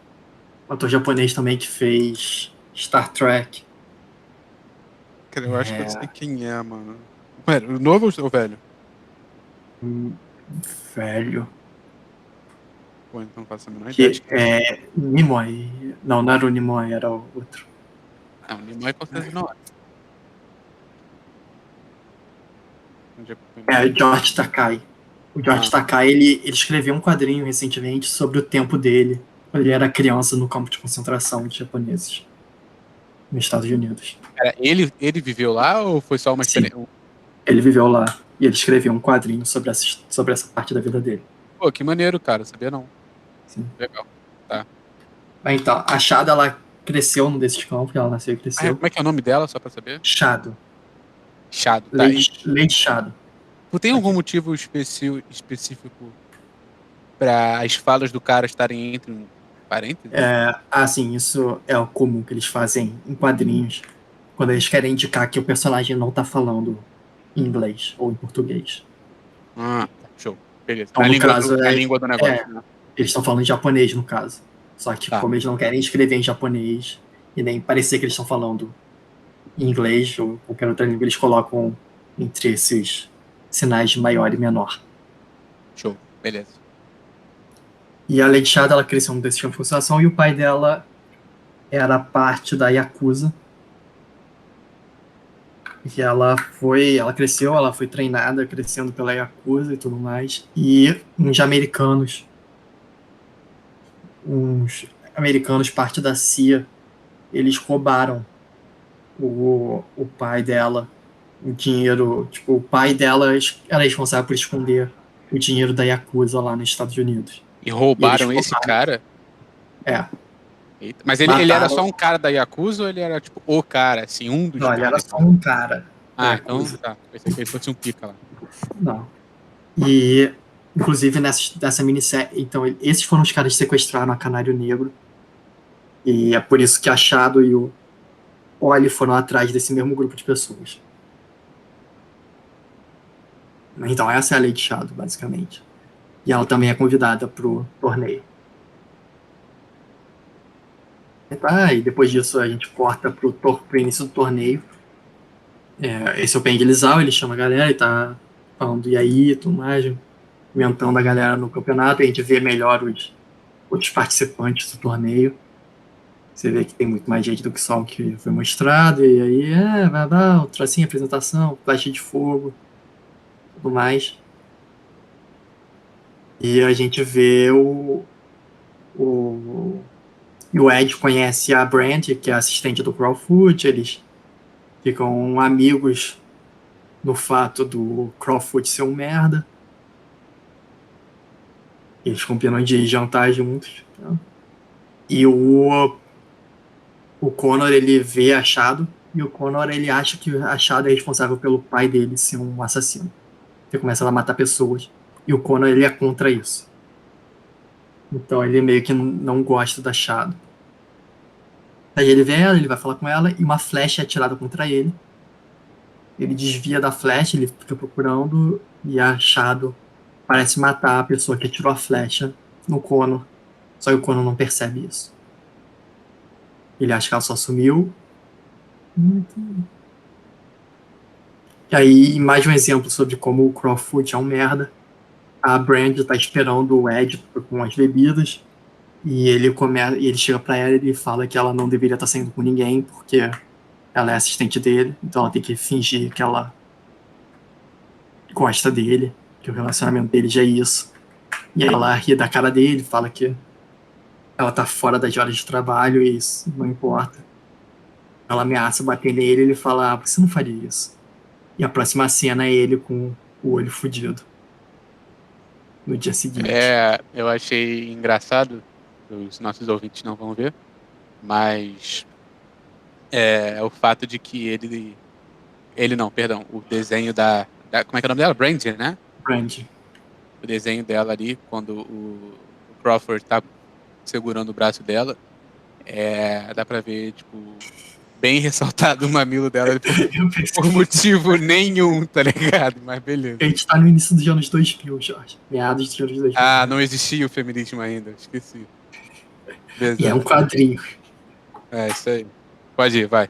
Speaker 1: Um ator japonês também que fez Star Trek.
Speaker 2: cara, eu acho que eu sei
Speaker 1: É,
Speaker 2: quem é, mano. Pera, o novo ou o velho?
Speaker 1: um velho.
Speaker 2: Pô, então não faço a menor ideia de
Speaker 1: Que
Speaker 2: quem é.
Speaker 1: é Nimoy. Não, não era o Nimoy, era o outro.
Speaker 2: Não, Nimoy com certeza não é. Um
Speaker 1: É
Speaker 2: japonês.
Speaker 1: George Takai. O George
Speaker 2: Ah,
Speaker 1: Takai, ele escreveu um quadrinho recentemente sobre o tempo dele, quando ele era criança no campo de concentração de japoneses, nos Estados Unidos.
Speaker 2: cara, ele viveu lá ou foi só uma
Speaker 1: Sim,
Speaker 2: experiência?
Speaker 1: ele viveu lá e ele escreveu um quadrinho sobre essa parte da vida dele.
Speaker 2: Pô, que maneiro, cara, sabia não.
Speaker 1: Sim.
Speaker 2: Legal. Tá.
Speaker 1: Mas então, a Shada, ela cresceu num desses campos, ela nasceu e
Speaker 2: Ah,
Speaker 1: cresceu.
Speaker 2: como é que é o nome dela, só pra saber?
Speaker 1: Shado.
Speaker 2: Chado, tá.
Speaker 1: Lady Shado.
Speaker 2: Tu tem algum
Speaker 1: Aqui.
Speaker 2: motivo específico para as falas do cara estarem entre um parênteses?
Speaker 1: Sim, isso é o comum que eles fazem em quadrinhos, quando eles querem indicar que o personagem não tá falando em inglês ou em português.
Speaker 2: Ah, tá, show. Beleza.
Speaker 1: Então, no caso,
Speaker 2: Na língua do negócio, né?
Speaker 1: eles estão falando em japonês, no caso. Só que,
Speaker 2: Tá,
Speaker 1: como eles não querem escrever em japonês e nem parecer que eles estão falando em inglês ou qualquer outra língua, eles colocam entre esses sinais de maior e menor.
Speaker 2: show. Beleza.
Speaker 1: E a Lady Shada, ela cresceu num desses campos de concentração e o pai dela era parte da Yakuza. E ela cresceu, ela foi treinada, crescendo pela Yakuza e tudo mais. E uns americanos, parte da CIA, eles roubaram o pai dela, o dinheiro. Tipo, o pai dela era responsável por esconder o dinheiro da Yakuza lá nos Estados Unidos.
Speaker 2: E
Speaker 1: E eles
Speaker 2: roubaram esse
Speaker 1: roubaram.
Speaker 2: cara?
Speaker 1: É,
Speaker 2: Eita. Mas ele era só
Speaker 1: mataram.
Speaker 2: um cara da Yakuza ou ele era, tipo, o cara, assim, um dos
Speaker 1: Não, ele era
Speaker 2: caras?
Speaker 1: só um cara da
Speaker 2: Ah, então
Speaker 1: Yakuza.
Speaker 2: tá. Pensei que ele fosse um pica lá.
Speaker 1: Não. E, inclusive, nessa minissérie. Então, esses foram os caras que sequestraram a Canário Negro. E é por isso que a Shadow e o Oli foram atrás desse mesmo grupo de pessoas. Então, essa é a Lady Shadow, basicamente. E ela também é convidada pro torneio. E depois disso a gente corta pro início do torneio. Esse é o Peng Lizal, ele chama a galera e tá falando e aí e tudo mais, comentando a galera no campeonato. A gente vê melhor os outros participantes do torneio. Você vê que tem muito mais gente do que só o que foi mostrado. E aí, vai dar o tracinho, apresentação, flecha de fogo, tudo mais. E a gente vê o, e o Ed conhece a Brand, que é a assistente do Crowfoot. Eles ficam amigos no fato do Crowfoot ser um merda. Eles combinam de jantar juntos. Tá? E o Connor, ele vê Achado. E o Connor, ele acha que Achado é responsável pelo pai dele ser um assassino. Ele começa a matar pessoas. E o Connor, ele é contra isso. Então ele meio que não gosta da Achado. Aí ele vê ela, ele vai falar com ela, e uma flecha é atirada contra ele. Ele desvia da flecha, ele fica procurando e é achado. Parece matar a pessoa que atirou a flecha no Connor. Só que o Connor não percebe isso. Ele acha que ela só sumiu. E aí, mais um exemplo sobre como o Crawford é um merda. A Brand tá esperando o Ed com as bebidas. E ele chega pra ela e ele fala que ela não deveria estar saindo com ninguém, porque ela é assistente dele. Então ela tem que fingir que ela gosta dele, que o relacionamento dele já é isso. E aí ela ri da cara dele, fala que ela tá fora das horas de trabalho e isso não importa. Ela ameaça bater nele e ele fala: ah, você não faria isso. E a próxima cena é ele com o olho fudido no dia seguinte.
Speaker 2: Eu achei engraçado, os nossos ouvintes não vão ver, mas é o fato de que ele não, perdão, o desenho como é que é o nome dela? Brandy, né?
Speaker 1: Brand.
Speaker 2: O desenho dela ali, quando o Crawford tá segurando o braço dela, dá pra ver, tipo, bem ressaltado o mamilo dela por motivo nenhum, tá ligado? Mas beleza.
Speaker 1: A gente tá no início dos anos 2000, Jorge. Meados dos anos 2000.
Speaker 2: Ah, não existia o feminismo ainda, esqueci.
Speaker 1: E é
Speaker 2: Beleza.
Speaker 1: um quadrinho.
Speaker 2: É, isso aí. Pode ir, vai.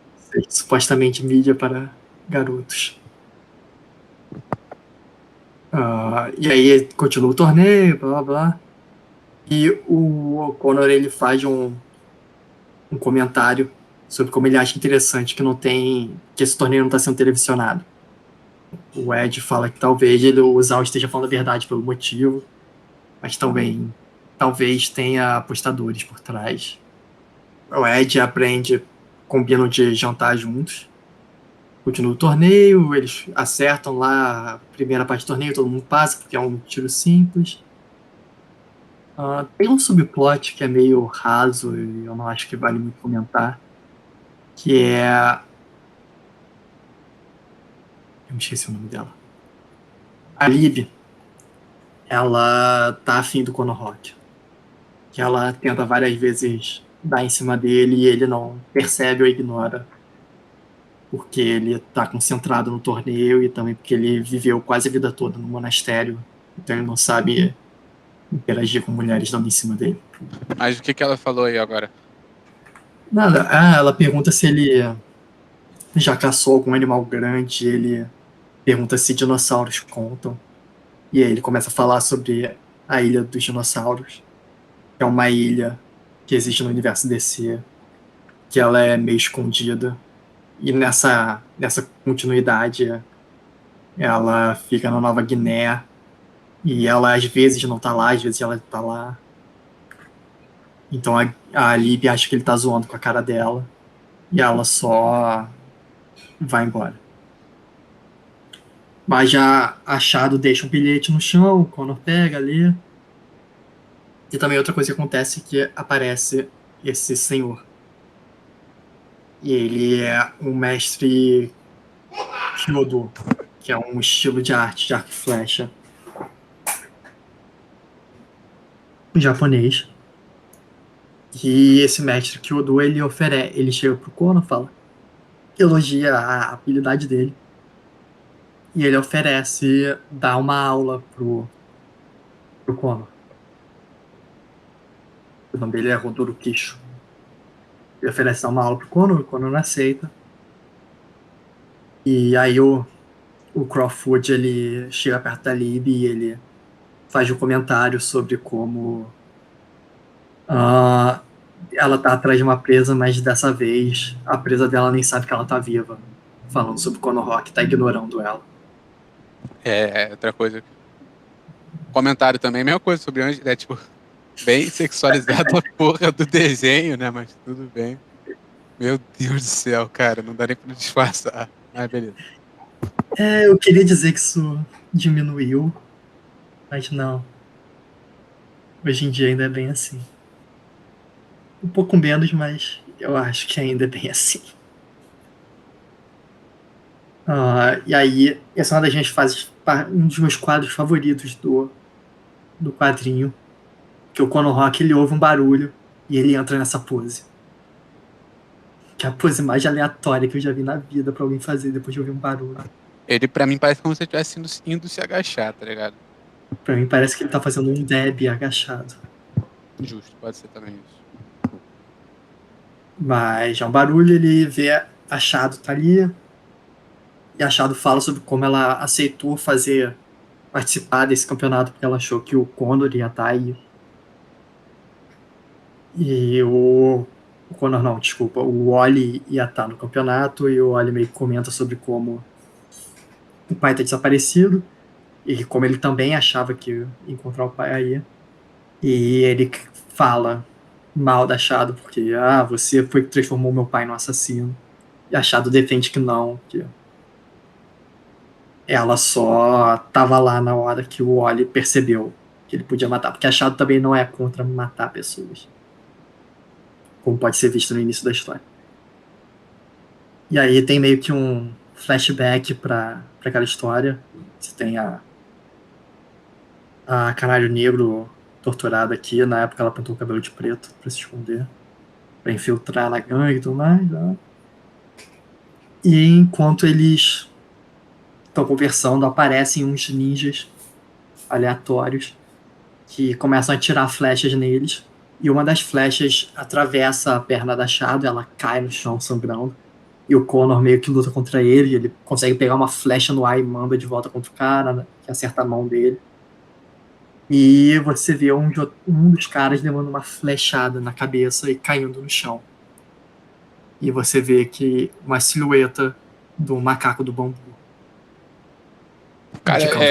Speaker 1: Supostamente mídia para garotos. E aí continua o torneio, blá blá blá. E o Conor ele faz um comentário sobre como ele acha interessante que esse torneio não está sendo televisionado. O Ed fala que talvez o Zal esteja falando a verdade pelo motivo, mas também talvez tenha apostadores por trás. O Ed aprende, combinam de jantar juntos. Continua o torneio, eles acertam lá a primeira parte do torneio, todo mundo passa, porque é um tiro simples. Tem um subplot que é meio raso e eu não acho que vale muito comentar, que é. Eu me esqueci o nome dela. A Lib, ela tá afim do Konohawk. Que ela tenta várias vezes dar em cima dele e ele não percebe ou ignora. Porque ele tá concentrado no torneio e também porque ele viveu quase a vida toda no monastério. Então ele não sabe interagir com mulheres dando em cima dele.
Speaker 2: Mas o que ela falou aí agora?
Speaker 1: Nada. Ela pergunta se ele já caçou algum animal grande. Ele pergunta se dinossauros contam. E aí ele começa a falar sobre a Ilha dos Dinossauros, que é uma ilha que existe no universo DC, que ela é meio escondida. E nessa continuidade, ela fica na Nova Guiné. E ela às vezes não tá lá, às vezes ela tá lá. Então a Lib acha que ele tá zoando com a cara dela. E ela só vai embora. Mas já achado deixa um bilhete no chão, o Connor pega ali. E também outra coisa que acontece é que aparece esse senhor. E ele é um mestre Kyodo, que é um estilo de arte, de arco e flecha japonês. E esse mestre Kyodo, ele chega pro Kono, fala, elogia a habilidade dele. E ele oferece dar uma aula pro Kono. O nome dele é Rodoro Kisho. Ele oferece dar uma aula pro Kono, o Kono não aceita. E aí o Crawford, ele chega perto da Lib e ele faz um comentário sobre como ah, ela tá atrás de uma presa, mas dessa vez a presa dela nem sabe que ela tá viva. Falando sobre como o Rock tá ignorando ela.
Speaker 2: Outra coisa. Comentário também, mesma coisa sobre anjo, tipo, bem sexualizado a porra do desenho, né? Mas tudo bem. Meu Deus do céu, cara, não dá nem pra disfarçar. Mas beleza.
Speaker 1: Eu queria dizer que isso diminuiu, mas não. Hoje em dia ainda é bem assim. Um pouco menos, mas eu acho que ainda é bem assim. E aí, essa é uma das minhas fases, um dos meus quadros favoritos do quadrinho, que o Conor Rock ele ouve um barulho e ele entra nessa pose. Que é a pose mais aleatória que eu já vi na vida pra alguém fazer depois de ouvir um barulho.
Speaker 2: Ele, pra mim, parece como se ele estivesse indo se agachar, tá ligado?
Speaker 1: Pra mim parece que ele tá fazendo um deb agachado.
Speaker 2: Justo, pode ser também isso.
Speaker 1: Mas é um barulho, ele vê Achado tá ali. E Achado fala sobre como ela aceitou participar desse campeonato porque ela achou que o Condor ia estar aí. E o Connor não, desculpa, o Wally ia estar no campeonato e o Wally meio que comenta sobre como o pai tá desaparecido e como ele também achava que ia encontrar o pai aí. E ele fala mal da Achado porque, você foi que transformou meu pai no assassino. E Achado defende que não, que ela só tava lá na hora que o Wally percebeu que ele podia matar, porque Achado também não é contra matar pessoas, como pode ser visto no início da história. E aí tem meio que um flashback pra aquela história. Você tem a Canário Negro torturada aqui, na época ela pintou o cabelo de preto pra se esconder, pra infiltrar na gangue e tudo mais. Né? E enquanto eles estão conversando, aparecem uns ninjas aleatórios que começam a tirar flechas neles. E uma das flechas atravessa a perna da Achado, ela cai no chão sangrando. E o Connor meio que luta contra ele, ele consegue pegar uma flecha no ar e manda de volta contra o cara, né, que acerta a mão dele. E você vê um dos caras levando uma flechada na cabeça e caindo no chão. E você vê que uma silhueta do macaco do bambu.
Speaker 2: Cara,
Speaker 1: De campo.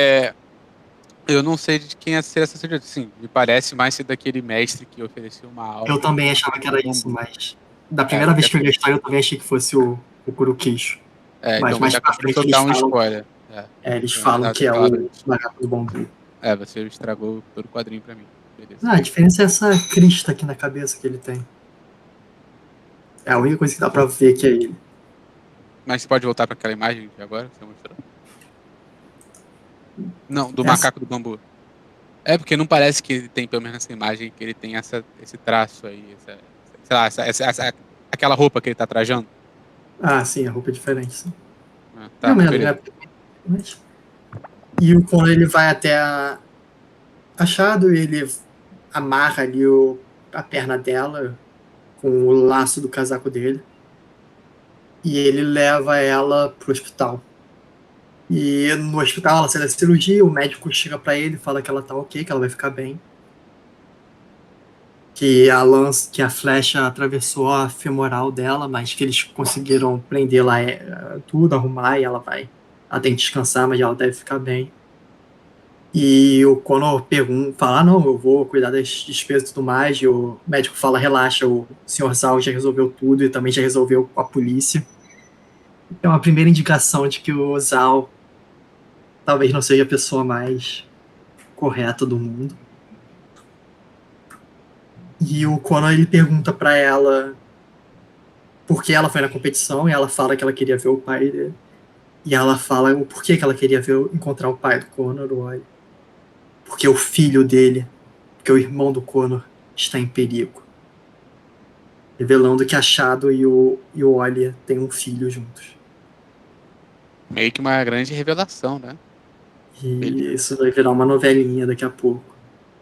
Speaker 2: eu não sei de quem é ser essa silhueta. Sim, me parece mais ser daquele mestre que ofereceu uma
Speaker 1: Eu
Speaker 2: aula
Speaker 1: também
Speaker 2: no
Speaker 1: achava que
Speaker 2: do
Speaker 1: era isso,
Speaker 2: bambu.
Speaker 1: mas da
Speaker 2: É,
Speaker 1: primeira vez que eu li a história eu também achei que fosse o Kurokicho. Mas
Speaker 2: então você
Speaker 1: mais pra
Speaker 2: acabou de
Speaker 1: frente
Speaker 2: soltar
Speaker 1: eles
Speaker 2: um
Speaker 1: falam,
Speaker 2: spoiler.
Speaker 1: eles
Speaker 2: Eu não
Speaker 1: falam
Speaker 2: precisava ter
Speaker 1: que é
Speaker 2: falado
Speaker 1: o
Speaker 2: isso.
Speaker 1: macaco do bambu.
Speaker 2: Você estragou todo o quadrinho pra mim. Beleza.
Speaker 1: A diferença é essa crista aqui na cabeça que ele tem. É a única coisa que dá pra ver que é ele.
Speaker 2: Mas você pode voltar pra aquela imagem de agora que você mostrou? Não, do
Speaker 1: Essa?
Speaker 2: macaco do bambu. É porque não parece que ele tem, pelo menos nessa imagem, que ele tem esse traço aí, sei lá, aquela roupa que ele tá trajando.
Speaker 1: Sim, a roupa é diferente. Sim.
Speaker 2: Tá,
Speaker 1: Não,
Speaker 2: mas
Speaker 1: mas não
Speaker 2: beleza.
Speaker 1: é. E quando ele vai até Achado, ele amarra ali a perna dela com o laço do casaco dele. E ele leva ela pro hospital. E no hospital ela sai da cirurgia, o médico chega pra ele e fala que ela tá ok, que ela vai ficar bem. Que a flecha atravessou a femoral dela, mas que eles conseguiram prender lá tudo, arrumar, e ela tem que descansar, mas ela deve ficar bem. E o Connor fala, não, eu vou cuidar das despesas e tudo mais, e o médico fala, relaxa, o senhor Zal já resolveu tudo e também já resolveu com a polícia. É uma primeira indicação de que o Zal talvez não seja a pessoa mais correta do mundo. E o Connor, ele pergunta pra ela por que ela foi na competição, e ela fala que ela queria ver o pai dele. E ela fala o porquê que ela queria encontrar o pai do Connor, o Wally. Porque o filho dele, porque o irmão do Connor está em perigo. Revelando que a Shadow e o Wally têm um filho juntos.
Speaker 2: Meio que uma grande revelação, né?
Speaker 1: E
Speaker 2: Beleza.
Speaker 1: isso vai virar uma novelinha daqui a pouco.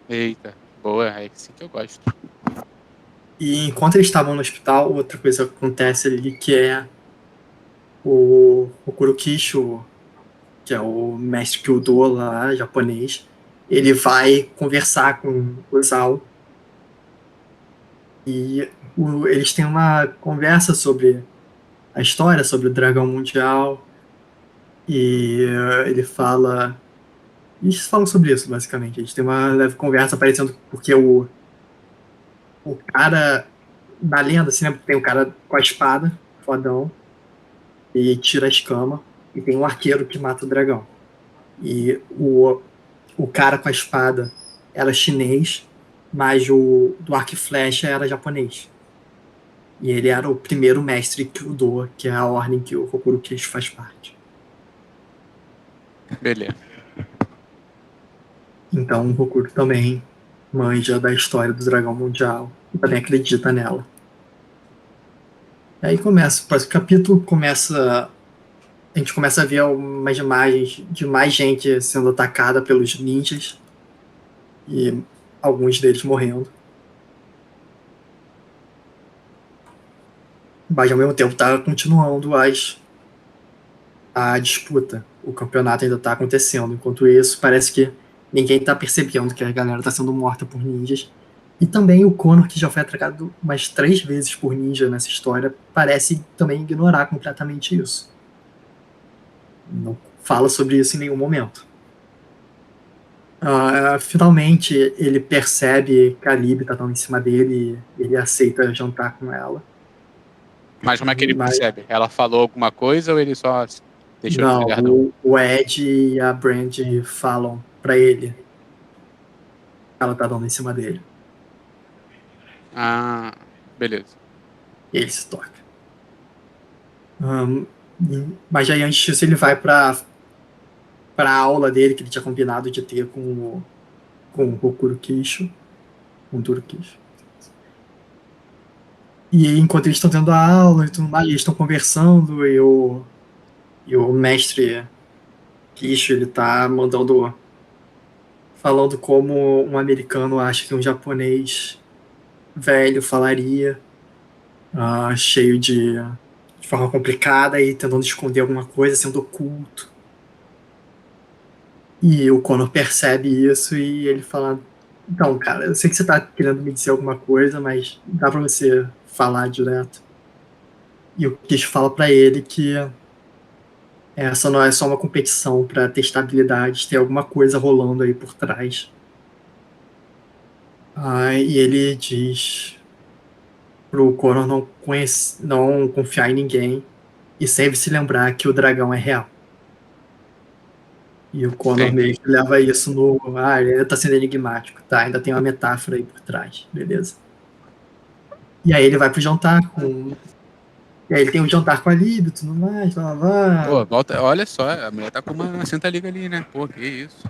Speaker 2: Eita, boa, é assim que eu gosto.
Speaker 1: E enquanto eles estavam no hospital, outra coisa acontece ali que é o Kurokicho, que é o mestre Kyudo lá, japonês, ele vai conversar com o Zal e eles têm uma conversa sobre a história, sobre o Dragão Mundial, e ele fala. Eles falam sobre isso, basicamente. A gente tem uma leve conversa aparecendo porque o cara da lenda, assim, né? Tem o cara com a espada, fodão, e tira a escama, e tem um arqueiro que mata o dragão. E o cara com a espada era chinês, mas o do arco e flecha era japonês. E ele era o primeiro mestre Kyudo, que é a ordem que o Kokuro Keishi faz parte.
Speaker 2: Beleza.
Speaker 1: Então o Kokuro também manja da história do Dragão Mundial e também acredita nela. Aí começa, o próximo capítulo começa. A gente começa a ver umas imagens de mais gente sendo atacada pelos ninjas e alguns deles morrendo. Mas ao mesmo tempo tá continuando a disputa. O campeonato ainda tá acontecendo. Enquanto isso, parece que ninguém tá percebendo que a galera tá sendo morta por ninjas. E também o Connor, que já foi atacado umas 3 vezes por ninja nessa história, parece também ignorar completamente isso. Não fala sobre isso em nenhum momento. Finalmente ele percebe que a Libby tá tão em cima dele e ele aceita jantar com ela.
Speaker 2: Mas como é que ele
Speaker 1: Mas
Speaker 2: percebe? Ela falou alguma coisa ou ele só deixou de ser
Speaker 1: não,
Speaker 2: gardão?
Speaker 1: o Ed e a Brand falam pra ele que ela tá dando em cima dele.
Speaker 2: Ah, beleza.
Speaker 1: E ele se toca. Um, mas aí antes disso ele vai pra aula dele que ele tinha combinado de ter com o Hokurukicho. Com o Turukicho. E enquanto eles estão tendo a aula e tudo mais, eles estão conversando e o mestre Kisho, ele tá falando como um americano acha que um japonês velho falaria, cheio de forma complicada e tentando esconder alguma coisa, sendo oculto. E o Connor percebe isso e ele fala: Então, cara, eu sei que você tá querendo me dizer alguma coisa, mas dá pra você falar direto. E o Kish fala pra ele que essa não é só uma competição pra testar habilidades, tem alguma coisa rolando aí por trás. E ele diz pro Connor não confiar em ninguém e sempre se lembrar que o dragão é real. E o Connor meio
Speaker 2: Entendi.
Speaker 1: que leva isso no. Ele ainda tá sendo enigmático, tá? Ainda tem uma metáfora aí por trás, beleza. E aí ele vai pro jantar com. E aí ele tem um jantar com a Lib e tudo mais, blá blá
Speaker 2: Pô,
Speaker 1: blá.
Speaker 2: volta, olha só, a mulher tá com uma senta liga ali, né? Pô, que isso.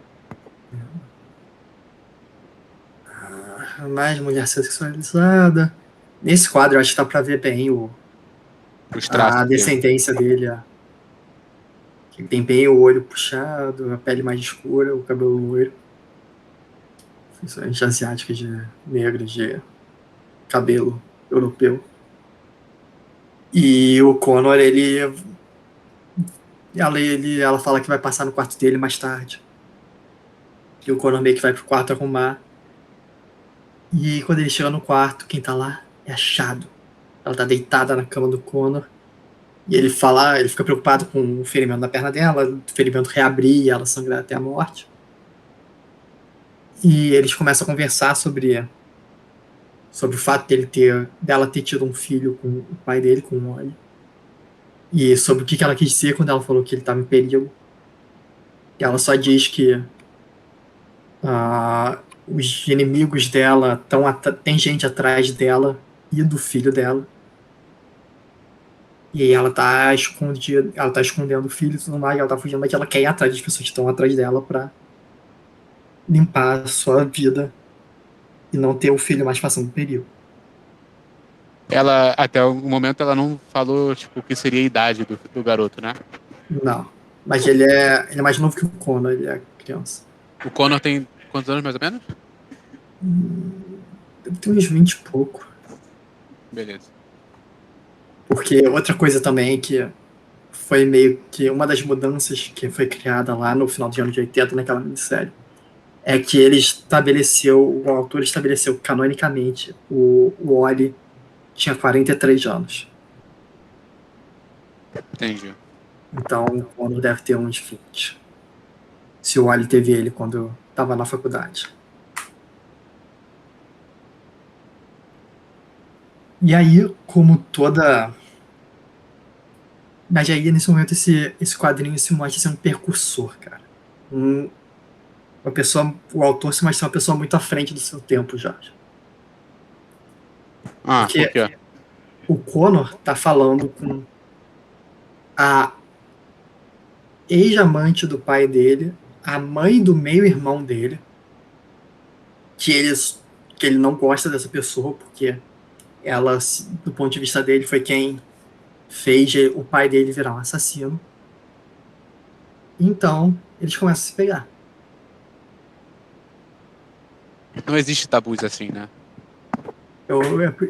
Speaker 1: Mais mulher sexualizada. Nesse quadro eu acho que dá pra ver bem
Speaker 2: Os
Speaker 1: a
Speaker 2: traços dele.
Speaker 1: descendência dele. Ele tem bem o olho puxado, a pele mais escura, o cabelo loiro. Gente asiática de negro, de cabelo europeu. E o Connor, ela fala que vai passar no quarto dele mais tarde. E o Connor meio que vai pro quarto arrumar. E quando ele chega no quarto, quem tá lá é a Shadow. Ela tá deitada na cama do Connor. E ele fica preocupado com o ferimento na perna dela, o ferimento reabrir e ela sangrar até a morte. E eles começam a conversar sobre o fato dela ter tido um filho com o pai dele, com o Oli. E sobre o que ela quis dizer quando ela falou que ele estava em perigo. E ela só diz que os inimigos dela tem gente atrás dela e do filho dela. E ela tá escondendo o filho e tudo mais, ela tá fugindo, mas ela quer ir atrás das pessoas que estão atrás dela pra limpar a sua vida e não ter o filho mais passando perigo.
Speaker 2: Ela, até o momento, ela não falou, tipo, o que seria a idade do garoto, né?
Speaker 1: Não. Mas ele é mais novo que o Conan, ele é criança.
Speaker 2: O Connor tem quantos anos, mais ou menos?
Speaker 1: Deve ter uns 20 e pouco.
Speaker 2: Beleza.
Speaker 1: Porque outra coisa também que foi meio que uma das mudanças que foi criada lá no final dos anos 80 naquela minissérie é que o autor estabeleceu canonicamente o Oli tinha 43 anos.
Speaker 2: Entendi.
Speaker 1: Então o Connor deve ter uns 20. Se o Oli teve ele quando estava na faculdade. E aí, como toda. Mas aí, nesse momento, esse quadrinho se mostra ser um percursor, cara. O autor se mostra uma pessoa muito à frente do seu tempo já.
Speaker 2: Ah, por
Speaker 1: Porque
Speaker 2: quê?
Speaker 1: o Connor tá falando com a ex-amante do pai dele, a mãe do meio-irmão dele, que ele não gosta dessa pessoa, porque ela, do ponto de vista dele, foi quem fez o pai dele virar um assassino. Então, eles começam a se pegar.
Speaker 2: Não existe tabus assim, né?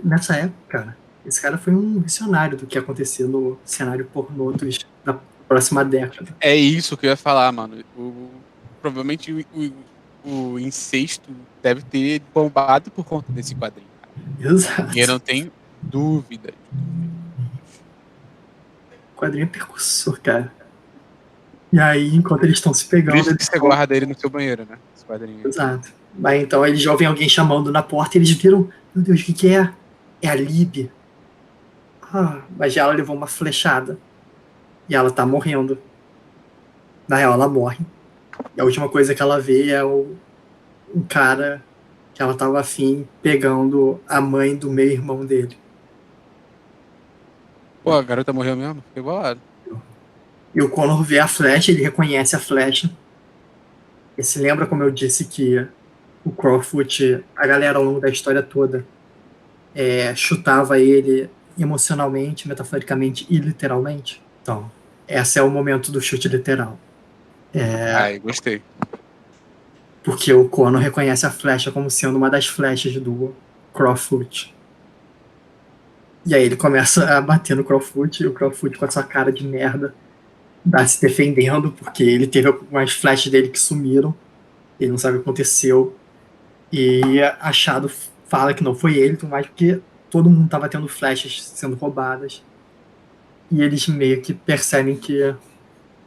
Speaker 1: Nessa época, cara, esse cara foi um visionário do que ia acontecer no cenário pornô da próxima década.
Speaker 2: É isso que eu ia falar, mano. Provavelmente o incesto deve ter bombado por conta desse quadrinho, cara.
Speaker 1: Exato.
Speaker 2: E eu não tenho dúvidas.
Speaker 1: O quadrinho é percussor, cara. E aí, enquanto eles estão se
Speaker 2: Por
Speaker 1: pegando,
Speaker 2: isso que
Speaker 1: eles
Speaker 2: você guarda ele no seu banheiro, né? Esse quadrinho aí.
Speaker 1: Exato. Mas então eles ouvem alguém chamando na porta e eles viram, meu Deus, o que que é? É a Lib. Mas ela levou uma flechada. E ela tá morrendo. Na real, ela morre. E a última coisa que ela vê é um cara que ela tava afim pegando a mãe do meio-irmão dele.
Speaker 2: Pô, a garota morreu mesmo? Fiquei bolado.
Speaker 1: E o Connor vê a flecha, ele reconhece a flecha. E se lembra, como eu disse, que o Crowfoot, a galera ao longo da história toda, chutava ele emocionalmente, metaforicamente e literalmente. Então, esse é o momento do chute literal.
Speaker 2: Ai, gostei.
Speaker 1: Porque o Connor reconhece a flecha como sendo uma das flechas do Crowfoot. E aí ele começa a bater no Crowfoot, e o Crowfoot com a sua cara de merda dá se defendendo, porque ele teve algumas flechas dele que sumiram, ele não sabe o que aconteceu, e Achado fala que não foi ele, mais porque todo mundo estava tendo flechas sendo roubadas, e eles meio que percebem que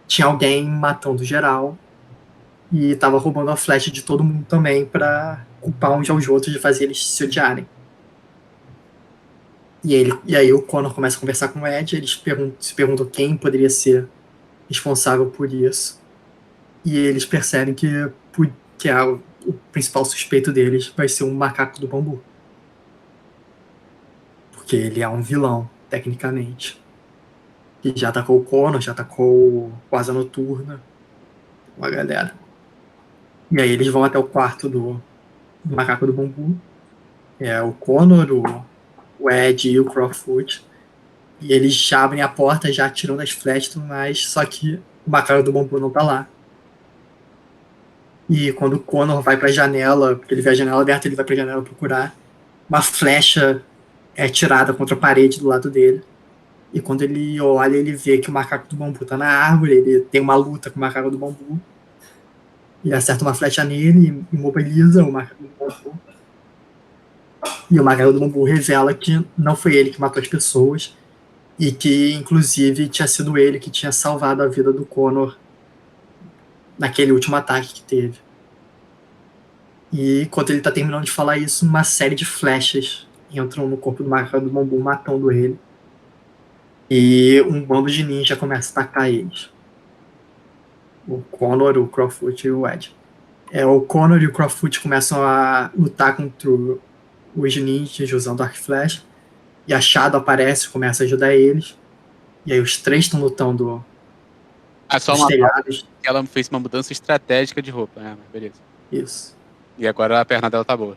Speaker 1: tinha alguém matando geral, e estava roubando a flecha de todo mundo também para culpar uns aos outros de fazer eles se odiarem. E aí o Connor começa a conversar com o Ed, eles se perguntam quem poderia ser responsável por isso. E eles percebem que o principal suspeito deles vai ser um macaco do bambu. Porque ele é um vilão, tecnicamente. Que já atacou o Connor, já atacou o Asa Noturna, uma galera. E aí eles vão até o quarto do macaco do bambu. É o Connor, o Ed e o Crowfoot. E eles já abrem a porta, já atiram das flechas e tudo mais, só que o macaco do bambu não tá lá. E quando o Connor vai pra janela, porque ele vê a janela aberta, ele vai pra janela procurar, uma flecha é tirada contra a parede do lado dele. E quando ele olha, ele vê que o macaco do bambu tá na árvore, ele tem uma luta com o macaco do bambu. Ele acerta uma flecha nele, imobiliza o macaco do bambu. E o macaco do bambu revela que não foi ele que matou as pessoas, e que, inclusive, tinha sido ele que tinha salvado a vida do Connor naquele último ataque que teve. E enquanto ele tá terminando de falar isso, uma série de flechas entram no corpo do macaco do bambu, matando ele. E um bando de ninja começa a atacar eles. O Connor, o Crowfoot e o Ed. O Connor e o Crowfoot começam a lutar contra os ninjas usando arco e flecha. E a Shadow aparece, começa a ajudar eles. E aí os três estão lutando
Speaker 2: Só
Speaker 1: nos
Speaker 2: uma
Speaker 1: telhados.
Speaker 2: ela fez uma mudança estratégica de roupa, né? Beleza.
Speaker 1: Isso.
Speaker 2: E agora a perna dela tá boa.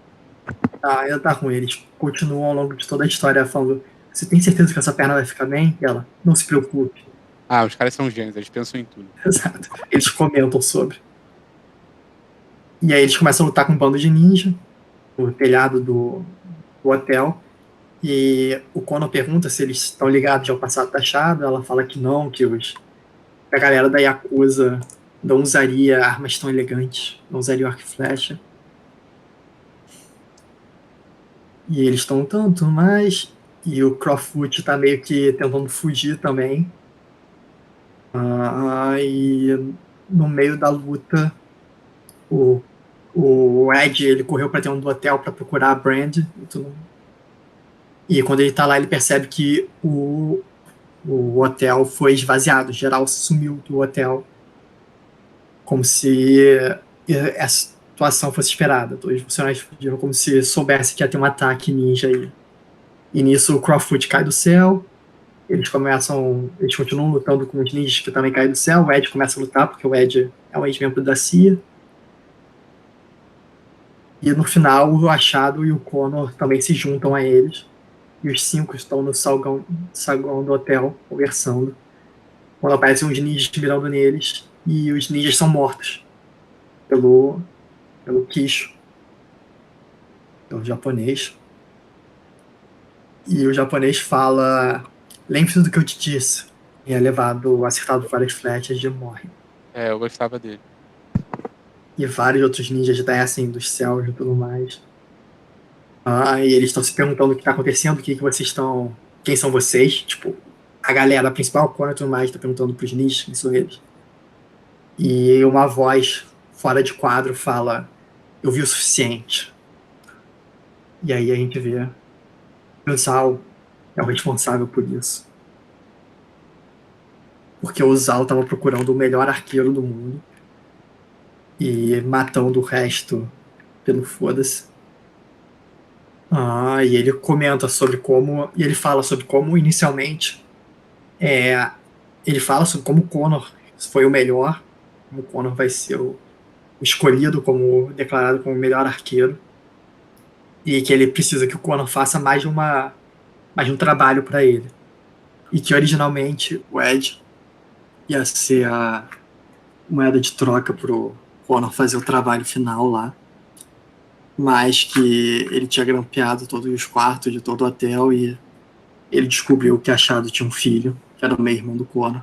Speaker 1: Ainda tá com eles. Continuam ao longo de toda a história falando: você tem certeza que essa perna vai ficar bem? E ela: não se preocupe.
Speaker 2: Os caras são gênios, eles pensam em tudo.
Speaker 1: Exato. Eles comentam sobre. E aí eles começam a lutar com um bando de ninja no telhado do hotel. E o Connor pergunta se eles estão ligados ao passado da Shadow. Ela fala que não, que a galera da Yakuza não usaria armas tão elegantes, não usaria arco e flecha. E eles estão tanto mais. E o Crowfoot tá meio que tentando fugir também. E no meio da luta, o Ed ele correu para dentro do hotel para procurar a Brand. E quando ele tá lá, ele percebe que o hotel foi esvaziado. Geral sumiu do hotel. Como se a situação fosse esperada. Todos os funcionários fugiram como se soubesse que ia ter um ataque ninja aí. E nisso o Crowfoot cai do céu. Eles continuam lutando com os ninjas que também caem do céu. O Ed começa a lutar, porque o Ed é um ex-membro da CIA. E no final, o Achado e o Connor também se juntam a eles. e os 5 estão no saguão do hotel conversando. Quando aparecem uns ninjas mirando neles e os ninjas são mortos pelo, pelo Kisho, pelo japonês. E o japonês fala: lembre-se do que eu te disse. E é levado, acertado por várias flechas e morre.
Speaker 2: É, eu gostava dele.
Speaker 1: E vários outros ninjas descem dos céus e tudo mais. E eles estão se perguntando o que está acontecendo, o que vocês estão. Quem são vocês? Tipo, a galera principal, quanto tudo mais, está perguntando pros ninjas quem são eles. E uma voz fora de quadro fala: eu vi o suficiente. E aí a gente vê que o Zal é o responsável por isso. Porque o Zal estava procurando o melhor arqueiro do mundo e matando o resto pelo foda-se. E ele comenta sobre como. E ele fala sobre como inicialmente. Ele fala sobre como o Connor foi o melhor. Como o Connor vai ser o escolhido como declarado como o melhor arqueiro. E que ele precisa que o Connor faça mais de um trabalho para ele. E que originalmente o Ed ia ser a moeda de troca pro Connor fazer o trabalho final lá. Mas que ele tinha grampeado todos os quartos de todo o hotel e ele descobriu que a Shadow tinha um filho, que era o meio-irmão do Connor.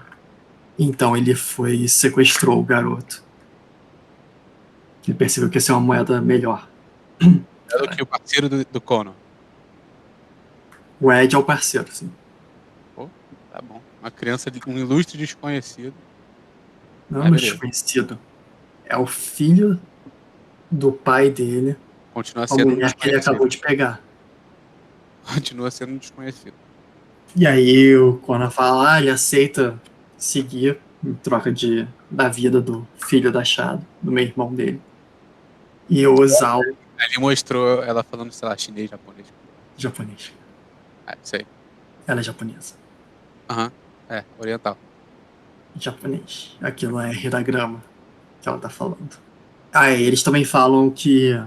Speaker 1: Então ele foi e sequestrou o garoto. Ele percebeu que ia ser uma moeda melhor.
Speaker 2: É do que o parceiro do Conan.
Speaker 1: O Ed é o parceiro, sim.
Speaker 2: Pô, tá bom. Uma criança, um ilustre desconhecido.
Speaker 1: Não é
Speaker 2: Mas
Speaker 1: um
Speaker 2: beleza.
Speaker 1: desconhecido. É o filho do pai dele,
Speaker 2: Continua
Speaker 1: a
Speaker 2: sendo um
Speaker 1: mulher que ele
Speaker 2: desconhecido.
Speaker 1: acabou de pegar.
Speaker 2: Continua sendo um desconhecido.
Speaker 1: E aí o Connor fala, ele aceita seguir em troca da vida do filho da Shadow, do meio irmão dele. E o Zal,
Speaker 2: Ali mostrou ela falando, sei lá, chinês, japonês.
Speaker 1: japonês.
Speaker 2: Ah, isso aí.
Speaker 1: Ela é japonesa.
Speaker 2: Aham. É, oriental.
Speaker 1: Japonês. Aquilo é Hiragrama que ela tá falando. Eles também falam que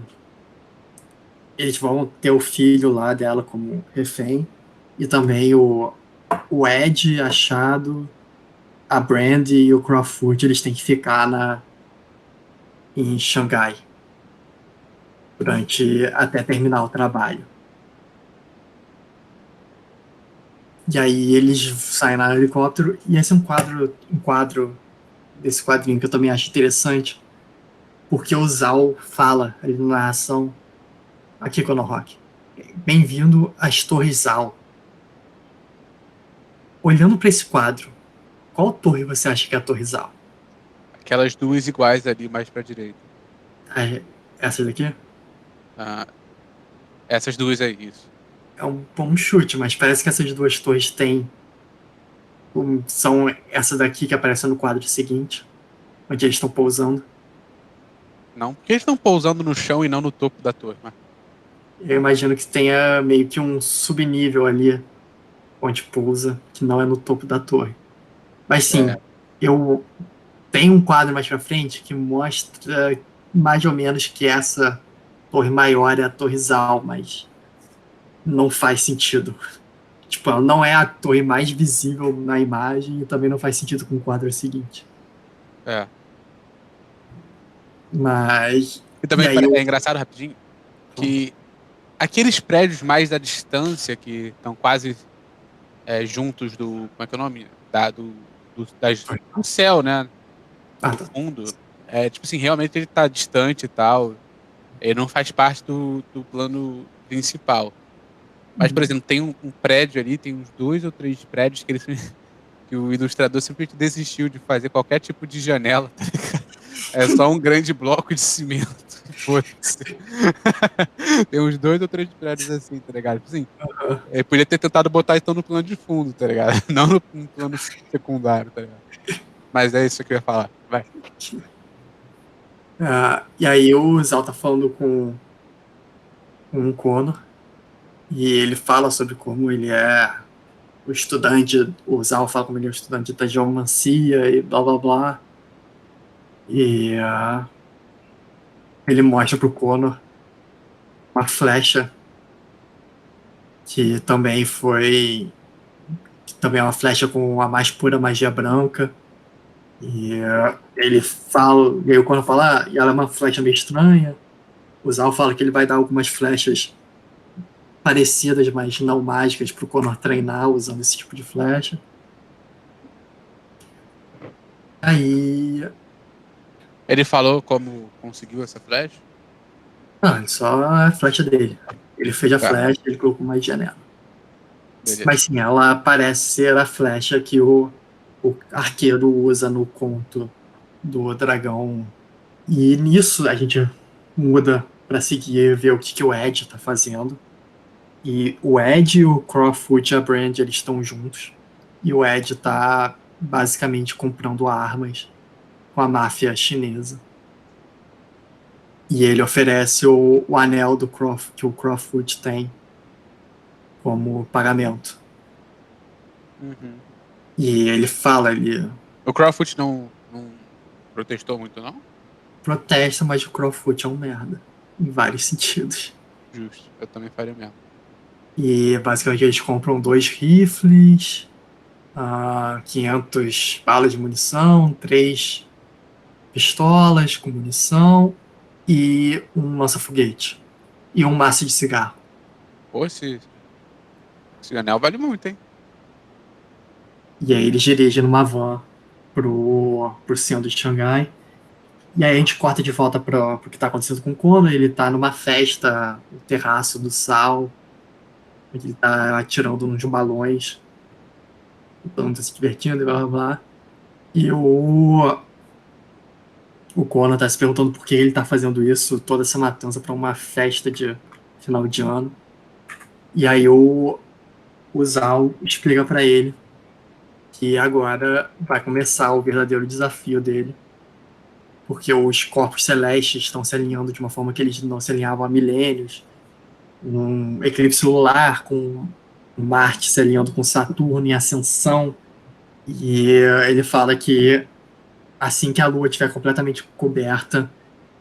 Speaker 1: eles vão ter o filho lá dela como refém. E também o Ed, Achado, a Brandy e o Crawford, eles têm que ficar em Xangai durante até terminar o trabalho. E aí eles saem no helicóptero e esse é um quadro desse quadrinho que eu também acho interessante, porque o Zal fala ali na narração aqui com o Rock. Bem-vindo às Torres Zal. Olhando para esse quadro, qual torre você acha que é a Torre Zal?
Speaker 2: Aquelas duas iguais ali mais pra direita.
Speaker 1: Essa daqui?
Speaker 2: Ah, essas duas aí, isso.
Speaker 1: É um bom chute, mas parece que essas duas torres são essa daqui que aparece no quadro seguinte, onde eles estão pousando.
Speaker 2: Não, porque eles estão pousando no chão e não no topo da torre. Mas...
Speaker 1: Eu imagino que tenha meio que um subnível ali onde pousa, que não é no topo da torre. Mas sim,
Speaker 2: É,
Speaker 1: eu tenho um quadro mais pra frente que mostra mais ou menos que essa torre maior é a Torre Zal, mas não faz sentido. Tipo, ela não é a torre mais visível na imagem e também não faz sentido com o quadro seguinte.
Speaker 2: é.
Speaker 1: Mas.
Speaker 2: E
Speaker 1: E
Speaker 2: também
Speaker 1: aí eu.
Speaker 2: é engraçado rapidinho que aqueles prédios mais da distância que estão quase juntos do. Como é que é o nome? Do céu, né?
Speaker 1: Ah,
Speaker 2: Do
Speaker 1: tá.
Speaker 2: fundo. É, tipo assim, realmente ele tá distante e tal. Ele não faz parte do plano principal. Mas, por exemplo, tem um prédio ali, tem uns dois ou três prédios que, que o ilustrador simplesmente desistiu de fazer qualquer tipo de janela, tá ligado? É só um grande bloco de cimento. Foda-se. Tem uns dois ou três prédios assim, tá ligado? Tipo assim, podia ter tentado botar então no plano de fundo, tá ligado? Não no plano secundário, tá ligado? Mas é isso que eu ia falar. Vai.
Speaker 1: E aí o Zal tá falando com o Connor e ele fala sobre como ele é o estudante, o Zal fala como ele é o estudante da geomancia e blá blá blá. E ele mostra pro Connor uma flecha que também foi. Que também é uma flecha com a mais pura magia branca. E ele fala. E aí o Conan fala, ah, ela é uma flecha meio estranha. O Zal fala que ele vai dar algumas flechas parecidas, mas não mágicas, pro Connor treinar usando esse tipo de flecha. Aí.
Speaker 2: Ele falou como conseguiu essa flecha?
Speaker 1: Ah, só a flecha dele. Ele fez a
Speaker 2: Tá,
Speaker 1: flecha, ele colocou magia nela.
Speaker 2: beleza.
Speaker 1: Mas sim, ela parece ser a flecha que o arqueiro usa no conto do dragão. E nisso a gente muda para seguir ver o que, que o Ed tá fazendo. E o Ed, o Crawford e a Brand eles estão juntos. E o Ed tá basicamente comprando armas com a máfia chinesa. E ele oferece o anel que o Crawford tem como pagamento.
Speaker 2: Uhum.
Speaker 1: E ele fala, ele
Speaker 2: O Crawford não protestou muito, não?
Speaker 1: protesta, mas o Crawford é um merda. Em vários sentidos.
Speaker 2: Justo, eu também faria o mesmo.
Speaker 1: E basicamente eles compram 2 rifles, 500 balas de munição, 3 pistolas com munição e um lança-foguete. E um maço de cigarro.
Speaker 2: Pô, esse anel vale muito, hein?
Speaker 1: E aí eles dirigem numa van pro centro de Xangai. E aí a gente corta de volta pro que tá acontecendo com o Kono. Ele tá numa festa no terraço do Sal. Ele tá atirando nos balões. Todo mundo tá se divertindo e blá blá blá. E o Conan tá se perguntando por que ele tá fazendo isso, toda essa matança pra uma festa de final de ano. E aí o Zal explica pra ele que agora vai começar o verdadeiro desafio dele, porque os corpos celestes estão se alinhando de uma forma que eles não se alinhavam há milênios. Um eclipse lunar com Marte se alinhando com Saturno em ascensão. E ele fala que assim que a Lua estiver completamente coberta,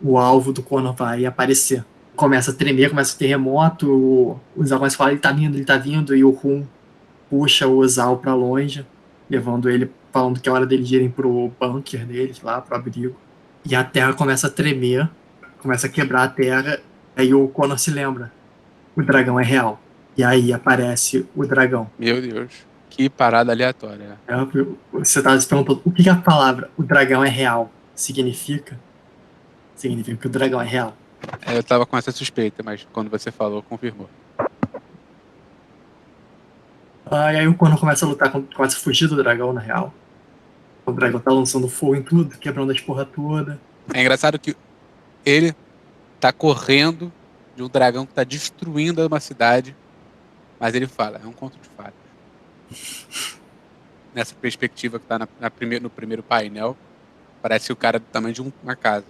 Speaker 1: o alvo do Conan vai aparecer. Começa a tremer, começa o terremoto, os Zal falam, ele tá vindo, e o Rum puxa o Zal pra longe, levando ele, falando que é hora deles irem pro bunker deles, lá, pro abrigo. E a Terra começa a tremer, começa a quebrar a Terra, aí o Conan se lembra, o dragão é real. E aí aparece o dragão.
Speaker 2: Meu Deus, que parada aleatória.
Speaker 1: Você estava se perguntando o que a palavra o dragão é real significa? Significa que o dragão é real.
Speaker 2: Eu tava com essa suspeita, mas quando você falou, confirmou.
Speaker 1: E aí o Conan começa a lutar, começa a fugir do dragão, na real. O dragão tá lançando fogo em tudo, quebrando as porra toda.
Speaker 2: É engraçado que ele tá correndo de um dragão que tá destruindo uma cidade, mas ele fala, é um conto de fadas. Nessa perspectiva que tá no primeiro painel, parece o cara do tamanho de uma casa.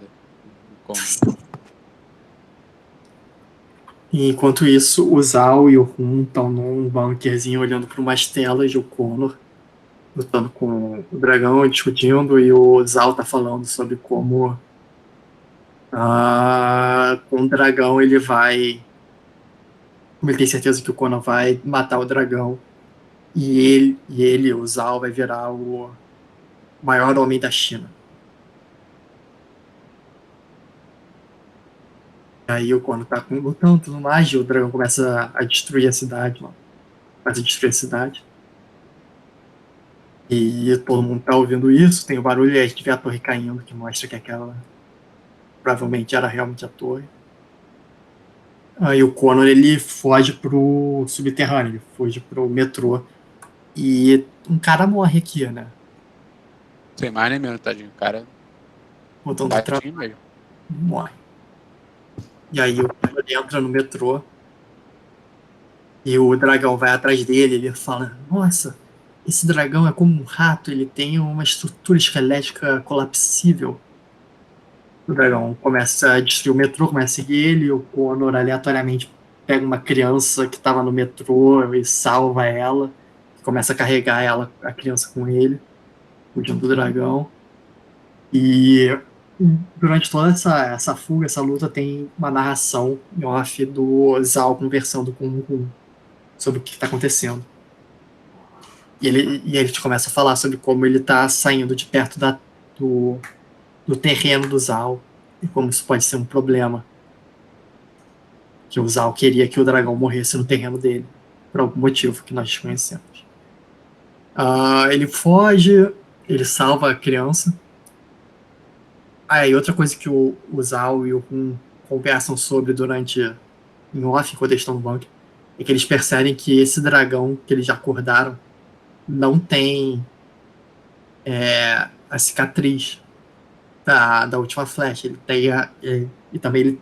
Speaker 1: E enquanto isso, o Zal e o Hun estão num bunkerzinho olhando para umas telas de o Connor lutando com o dragão, discutindo, e o Zal tá falando sobre como com o dragão ele vai. Como ele tem certeza que o Conan vai matar o dragão. E ele, o Zal, vai virar o maior homem da China. Aí o Conan tá lutando tudo mais, e o dragão começa a destruir a cidade, mano. Começa a destruir a cidade. E todo mundo tá ouvindo isso, tem o barulho, e a gente vê a torre caindo, que mostra que aquela provavelmente era realmente a torre. Aí o Connor ele foge pro subterrâneo, ele foge pro metrô. E um cara morre aqui, né?
Speaker 2: Sem mais nem menos, tadinho. O cara
Speaker 1: Voltando do trabalho,
Speaker 2: batinho mesmo.
Speaker 1: morre. E aí o Connor entra no metrô e o dragão vai atrás dele. Ele fala: Nossa, esse dragão é como um rato, ele tem uma estrutura esquelética colapsível. O dragão começa a destruir o metrô, começa a seguir ele. E o Connor aleatoriamente pega uma criança que estava no metrô e salva ela. Começa a carregar ela, a criança com ele, fugindo do dragão. E durante toda essa fuga, essa luta, tem uma narração em off do Zal conversando com o Hun. sobre o que está acontecendo. E ele te começa a falar sobre como ele está saindo de perto do terreno do Zal e como isso pode ser um problema. Que o Zal queria que o dragão morresse no terreno dele, por algum motivo que nós desconhecemos. Ele foge, ele salva a criança. E outra coisa que o Zal e o Hun conversam sobre em off, quando eles estão no bunker, é que eles percebem que esse dragão que eles já acordaram não tem a cicatriz da última flecha. Ele tem e também ele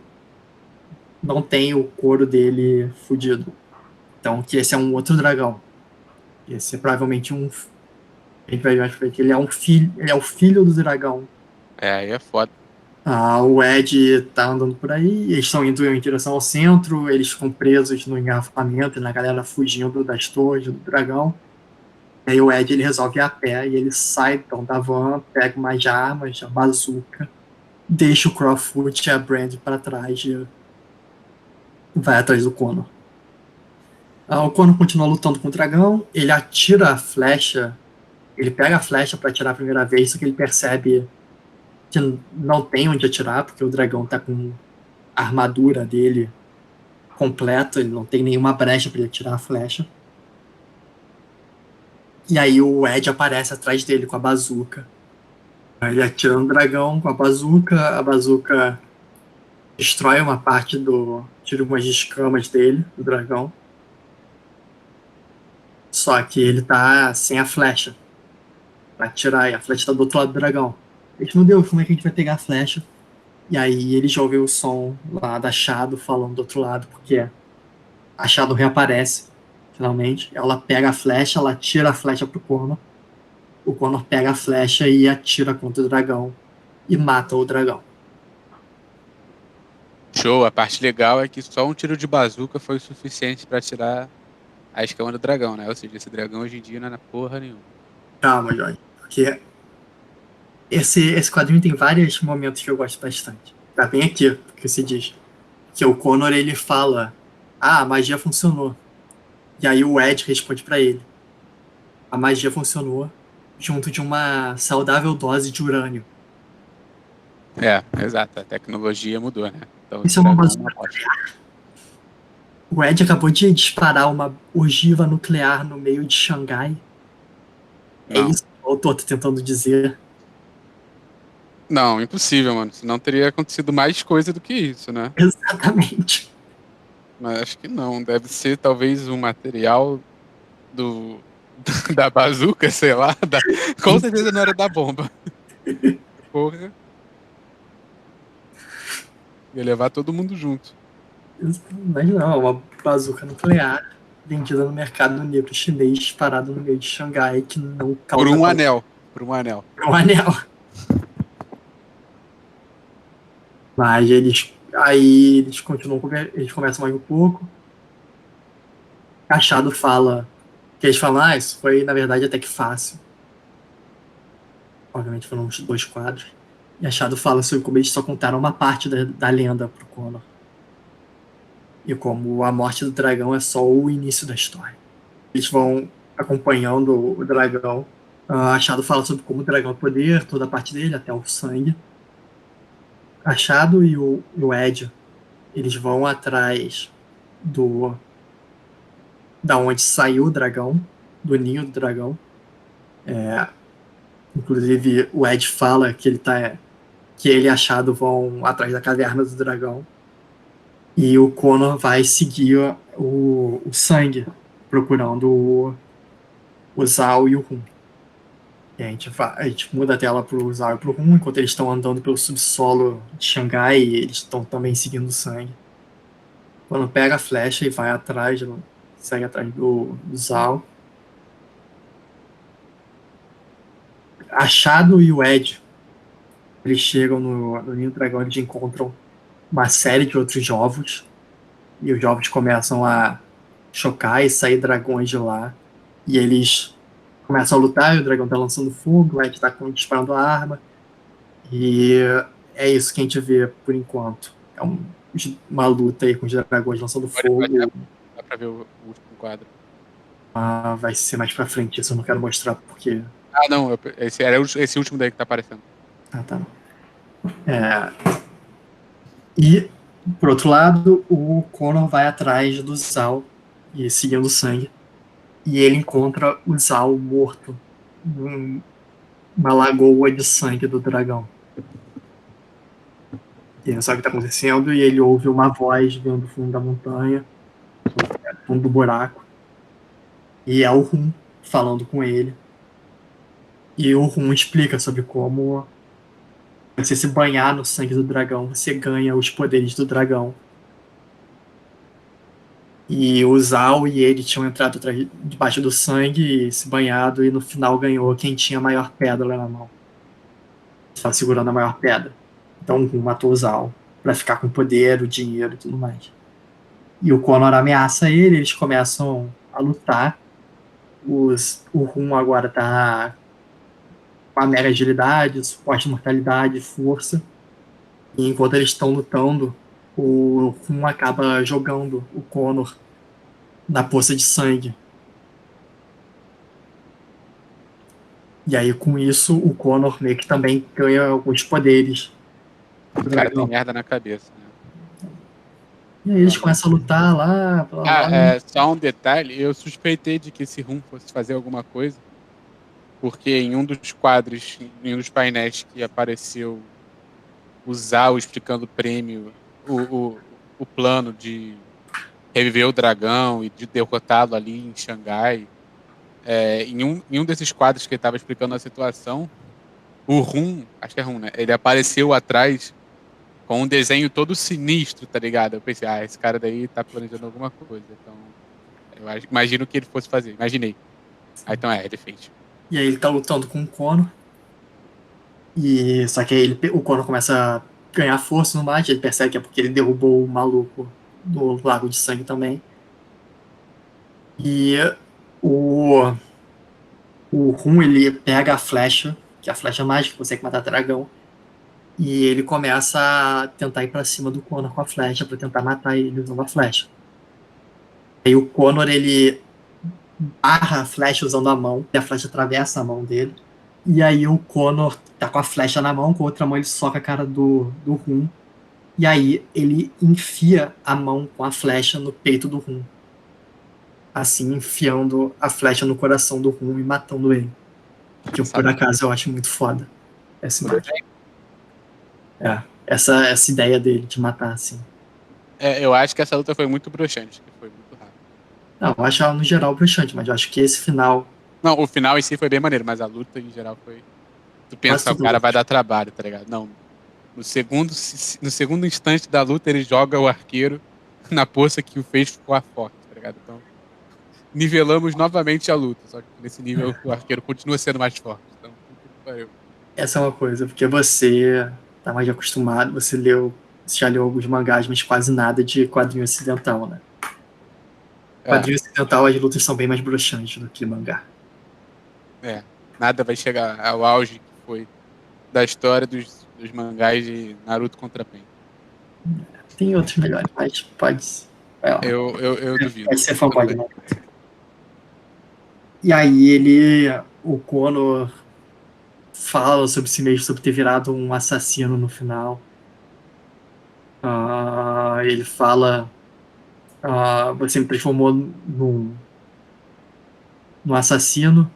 Speaker 1: não tem o couro dele fudido. Então, que esse é um outro dragão. Esse é provavelmente ele é ele é o filho do dragão.
Speaker 2: Aí é foda.
Speaker 1: O Ed tá andando por aí, eles estão indo em direção ao centro, eles ficam presos no engarrafamento, e na galera fugindo das torres do dragão. E aí o Ed ele resolve ir a pé e ele sai então da van, pega umas armas, a bazuca, deixa o Crawfoot e a Brand para trás e vai atrás do Connor. O Connor continua lutando com o dragão, ele atira a flecha, ele pega a flecha para atirar a primeira vez, só que ele percebe que não tem onde atirar, porque o dragão tá com a armadura dele completa, ele não tem nenhuma brecha para ele atirar a flecha. E aí o Ed aparece atrás dele com a bazuca. Ele atira no dragão com a bazuca destrói uma parte tira umas escamas dele, do dragão. Só que ele tá sem a flecha pra atirar, e a flecha tá do outro lado do dragão. A gente não deu, como é que a gente vai pegar a flecha? E aí eles já ouvem o som lá da Shadow falando do outro lado, porque a Shadow reaparece, finalmente. Ela pega a flecha, ela tira a flecha pro Connor. O Connor pega a flecha e atira contra o dragão e mata o dragão.
Speaker 2: Show, a parte legal é que só um tiro de bazuca foi o suficiente pra tirar a escama do dragão, né? Ou seja, esse dragão hoje em dia não é na porra nenhuma.
Speaker 1: Calma, Jorge, porque esse quadrinho tem vários momentos que eu gosto bastante. Tá bem aqui, que se diz. Que o Connor, ele fala, a magia funcionou. E aí o Ed responde pra ele, a magia funcionou junto de uma saudável dose de urânio.
Speaker 2: Exato, a tecnologia mudou, né? Então,
Speaker 1: Isso é uma bazuca nuclear. O Ed acabou de disparar uma ogiva nuclear no meio de Xangai. É isso que eu tô tentando dizer.
Speaker 2: Não, impossível, mano. Senão teria acontecido mais coisa do que isso, né?
Speaker 1: Exatamente.
Speaker 2: Mas acho que não. Deve ser talvez um material da bazuca, sei lá. Com certeza não era da bomba. Porra. Ia levar todo mundo junto.
Speaker 1: Mas não, uma bazuca nuclear vendida no mercado negro chinês parado no meio de Xangai que não causa...
Speaker 2: Por um anel. Por um anel.
Speaker 1: Por um anel. Mas eles continuam, eles conversam mais um pouco. Cachado fala, que eles falam, isso foi na verdade até que fácil. Obviamente foram uns 2 quadros. E Achado fala sobre como eles só contaram uma parte da lenda pro Connor. E como a morte do dragão é só o início da história. Eles vão acompanhando o dragão. Achado fala sobre como o dragão é poder, toda a parte dele, até o sangue. Achado e o Ed, eles vão atrás da onde saiu o dragão, do ninho do dragão. Inclusive, o Ed fala que ele e Achado vão atrás da caverna do dragão. E o Connor vai seguir o sangue, procurando o Zal e o Hun. E a gente muda a tela pro Zal e pro Hun, enquanto eles estão andando pelo subsolo de Xangai, e eles estão também seguindo o sangue. Quando pega a flecha e vai atrás, segue atrás do Zal. Achado e o Ed, eles chegam no Ninho do Dragão, eles encontram uma série de outros ovos, e os ovos começam a chocar e sair dragões de lá, e eles começam a lutar, e o dragão tá lançando fogo, o Ed tá disparando a arma, e é isso que a gente vê por enquanto. É uma luta aí com os dragões lançando fogo.
Speaker 2: Dá pra ver o último quadro.
Speaker 1: Vai ser mais pra frente, isso eu não quero mostrar porque...
Speaker 2: Ah, não, esse último daí que tá aparecendo.
Speaker 1: Ah, tá. E, por outro lado, o Connor vai atrás do Zal e seguindo o sangue. E ele encontra o Zal morto numa lagoa de sangue do dragão. Ele não sabe o que está acontecendo e ele ouve uma voz vindo do fundo da montanha, do fundo do buraco. E é o Rum falando com ele. E o Rum explica sobre como você se banhar no sangue do dragão, você ganha os poderes do dragão. E o Zal e ele tinham entrado debaixo do sangue e se banhado, e no final ganhou quem tinha a maior pedra na mão. Estava segurando a maior pedra. Então o Rum matou o Zal para ficar com poder, o dinheiro e tudo mais. E o Connor ameaça ele, eles começam a lutar. O Rum agora tá com a mega agilidade, suporte mortalidade, força. E enquanto eles estão lutando, o Rum acaba jogando o Connor na poça de sangue. E aí, com isso, o Connor meio que também ganha alguns poderes.
Speaker 2: O cara tem merda na cabeça, né?
Speaker 1: E aí eles começam a lutar lá, blá, blá.
Speaker 2: Só um detalhe, eu suspeitei de que esse Rum fosse fazer alguma coisa, porque em um dos quadros, em um dos painéis que apareceu o Zal explicando o prêmio, o plano de reviver o dragão e de derrotá-lo ali em Xangai. Em um desses quadros que ele estava explicando a situação, o Rum, acho que é Rum, né? Ele apareceu atrás com um desenho todo sinistro, tá ligado? Eu pensei, esse cara daí tá planejando alguma coisa. Então, imagino que ele fosse fazer. Imaginei. Então ele fez.
Speaker 1: E aí ele tá lutando com o Connor. Só que aí o Connor começa a ganhar força no mate, ele percebe que é porque ele derrubou o maluco do Lago de Sangue também. E o, o Rum, ele pega a flecha, que é a flecha mágica que consegue matar dragão, e ele começa a tentar ir pra cima do Connor com a flecha, pra tentar matar ele usando a flecha. Aí o Connor, ele barra a flecha usando a mão, e a flecha atravessa a mão dele. E aí o Connor tá com a flecha na mão, com a outra mão ele soca a cara do Rum. E aí ele enfia a mão com a flecha no peito do Rum. Assim, enfiando a flecha no coração do Rum e matando ele. Que por acaso eu acho muito foda essa imagem. Essa ideia dele de matar, assim.
Speaker 2: Eu acho que essa luta foi muito broxante, que foi muito rápido.
Speaker 1: Não, eu acho ela no geral bruxante, mas eu acho que esse final.
Speaker 2: Não, o final em si foi bem maneiro, mas a luta em geral foi. Tu pensa, o cara vai dar trabalho, tá ligado? Não. No segundo instante da luta, ele joga o arqueiro na poça que o fez ficar forte, tá ligado? Então, nivelamos novamente a luta, só que nesse nível o arqueiro continua sendo mais forte. Então,
Speaker 1: essa é uma coisa, porque você tá mais acostumado, você já leu alguns mangás, mas quase nada de quadrinho ocidental, né? Quadrinho ocidental, as lutas são bem mais broxantes do que mangá.
Speaker 2: Nada vai chegar ao auge que foi da história dos mangás de Naruto contra Pen.
Speaker 1: Tem outros melhores, mas pode.
Speaker 2: Eu duvido.
Speaker 1: Pode ser fanboy, né? E aí o Kono fala sobre si mesmo, sobre ter virado um assassino no final. Ele fala, você me transformou num assassino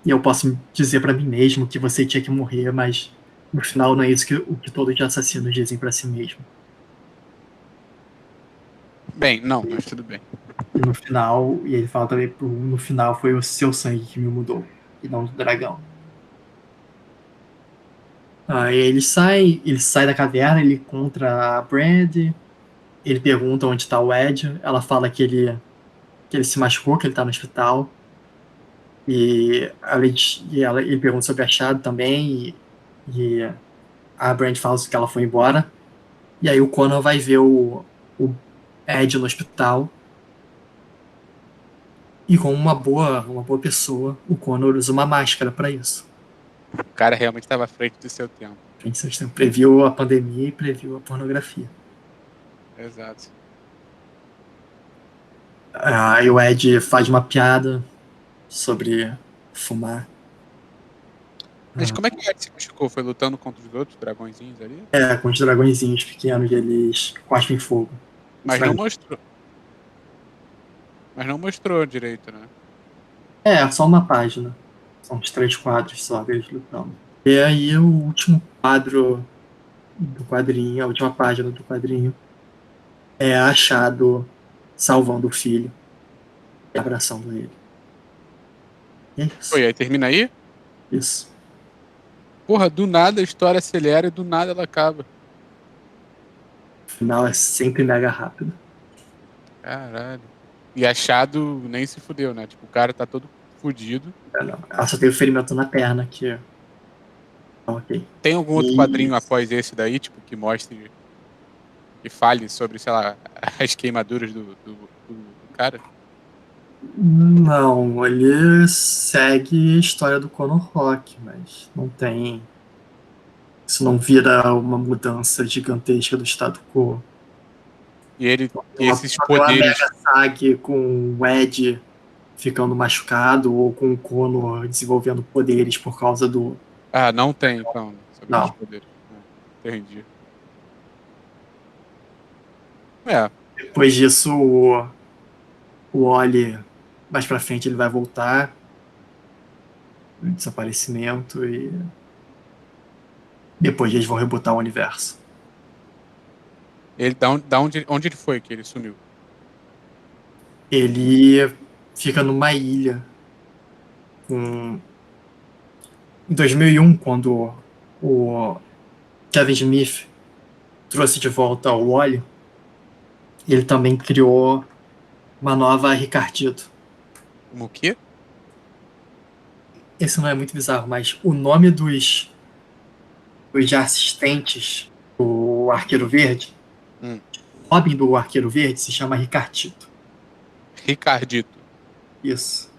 Speaker 1: e eu posso dizer para mim mesmo que você tinha que morrer, mas no final não é isso o que todos os assassinos dizem para si mesmo.
Speaker 2: Bem, não, mas tudo bem.
Speaker 1: E no final, e ele fala também, no final foi o seu sangue que me mudou, e não do dragão. Ele sai da caverna, ele encontra a Brand, ele pergunta onde está o Ed, ela fala que ele se machucou, que ele está no hospital, ele pergunta sobre a Chad também, e a Brand fala que ela foi embora, e aí o Conan vai ver o Ed no hospital, e como uma boa pessoa, o Connor usa uma máscara para isso.
Speaker 2: O cara realmente estava à frente do seu tempo.
Speaker 1: Previu a pandemia e previu a pornografia.
Speaker 2: Exato.
Speaker 1: Aí o Ed faz uma piada sobre fumar.
Speaker 2: Mas como é que o Ed se machucou? Foi lutando contra os outros dragõezinhos ali?
Speaker 1: Com os dragõezinhos pequenos, eles cospem fogo. Os
Speaker 2: Mas não
Speaker 1: dragões-
Speaker 2: mostrou. Mas não mostrou direito, né?
Speaker 1: Só uma página. São uns 3 quadros só deles lutando. E aí o último quadro do quadrinho, a última página do quadrinho, é achado salvando o filho e abraçando ele. E é isso.
Speaker 2: Foi, aí termina aí?
Speaker 1: Isso.
Speaker 2: Porra, do nada a história acelera e do nada ela acaba.
Speaker 1: O final é sempre mega rápido.
Speaker 2: Caralho. E achado nem se fudeu, né? Tipo, o cara tá todo fudido.
Speaker 1: Não. Ela só tem o ferimento na perna que. Ok.
Speaker 2: Tem algum outro
Speaker 1: E
Speaker 2: quadrinho após esse daí, tipo, que mostre, que fale sobre, sei lá, as queimaduras do cara?
Speaker 1: não, ele segue a história do Conor Rock, mas não tem. Isso não vira uma mudança gigantesca do status quo.
Speaker 2: E ele, e
Speaker 1: Uma,
Speaker 2: esses
Speaker 1: uma
Speaker 2: poderes.
Speaker 1: mega sag com o Ed ficando machucado ou com o Conor desenvolvendo poderes por causa do.
Speaker 2: Ah, não tem, então, né, sobre esses
Speaker 1: Não.
Speaker 2: poderes. Entendi. É,
Speaker 1: Depois disso, o Oli, mais pra frente, ele vai voltar do desaparecimento e depois eles vão rebutar o universo.
Speaker 2: ele, da onde ele foi que ele sumiu?
Speaker 1: Ele fica numa ilha com... Em 2001, quando o Kevin Smith trouxe de volta o Wally, ele também criou uma nova Ricardito.
Speaker 2: Como o quê?
Speaker 1: Esse não é muito bizarro, mas o nome dos assistentes do Arqueiro Verde,
Speaker 2: Hum,
Speaker 1: o Robin do Arqueiro Verde se chama Ricardito.
Speaker 2: Ricardito.
Speaker 1: Isso.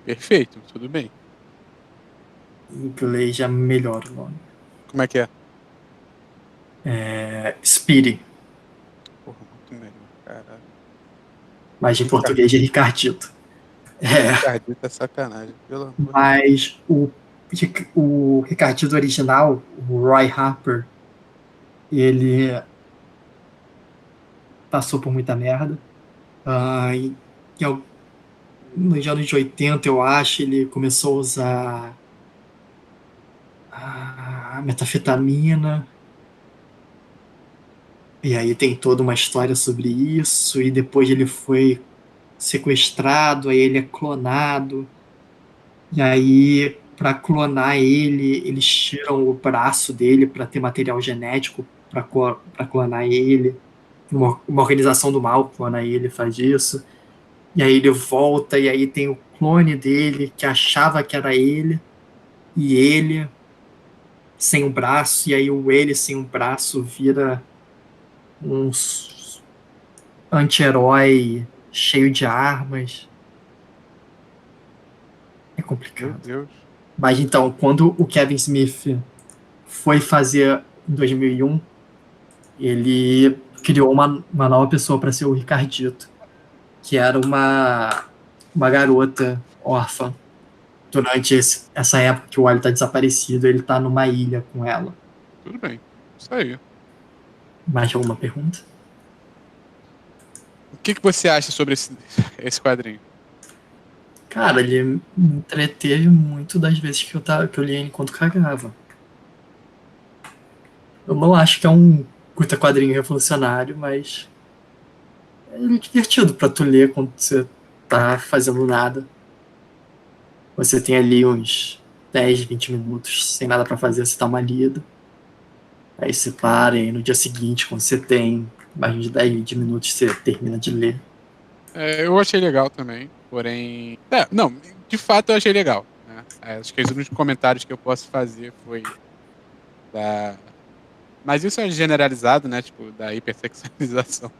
Speaker 2: Perfeito, tudo bem.
Speaker 1: Em inglês já melhora o nome.
Speaker 2: Como é que é?
Speaker 1: Speedy,
Speaker 2: Porra, muito melhor, caralho.
Speaker 1: mas em
Speaker 2: Ricardito,
Speaker 1: português é Ricardito. É,
Speaker 2: Ricardito é sacanagem, pelo amor de Deus.
Speaker 1: mas o Ricardito original, o Roy Harper, ele passou por muita merda. Ah, em nos anos 80, eu acho, ele começou a usar metafetamina. E aí tem toda uma história sobre isso. E depois ele foi sequestrado, aí ele é clonado. E aí, para clonar ele, eles tiram o braço dele para ter material genético para clonar ele. Uma organização do mal clona ele, faz isso. E aí ele volta, e aí tem o clone dele que achava que era ele, e ele sem um braço, e aí o ele sem um braço vira um anti-herói cheio de armas. É
Speaker 2: Meu
Speaker 1: complicado.
Speaker 2: Deus.
Speaker 1: Mas então, quando o Kevin Smith foi fazer em 2001, ele criou uma nova pessoa para ser o Ricardito, que era uma garota órfã. Durante essa época que o Wally está desaparecido, ele está numa ilha com ela.
Speaker 2: Tudo bem. Isso aí.
Speaker 1: Mais alguma pergunta?
Speaker 2: O que você acha sobre esse quadrinho?
Speaker 1: Cara, ele me entreteve muito das vezes que eu li ele enquanto cagava. Eu não acho que é um curta quadrinho revolucionário, mas é divertido pra tu ler quando você tá fazendo nada. Você tem ali uns 10, 20 minutos sem nada pra fazer, você dá uma lida. Aí você para e no dia seguinte, quando você tem mais de 10, 20 minutos, você termina de ler.
Speaker 2: É, eu achei legal também, porém. É, não, de fato eu achei legal, né? Acho que os únicos comentários que eu posso fazer foi da. Mas isso é generalizado, né? Tipo, da hipersexualização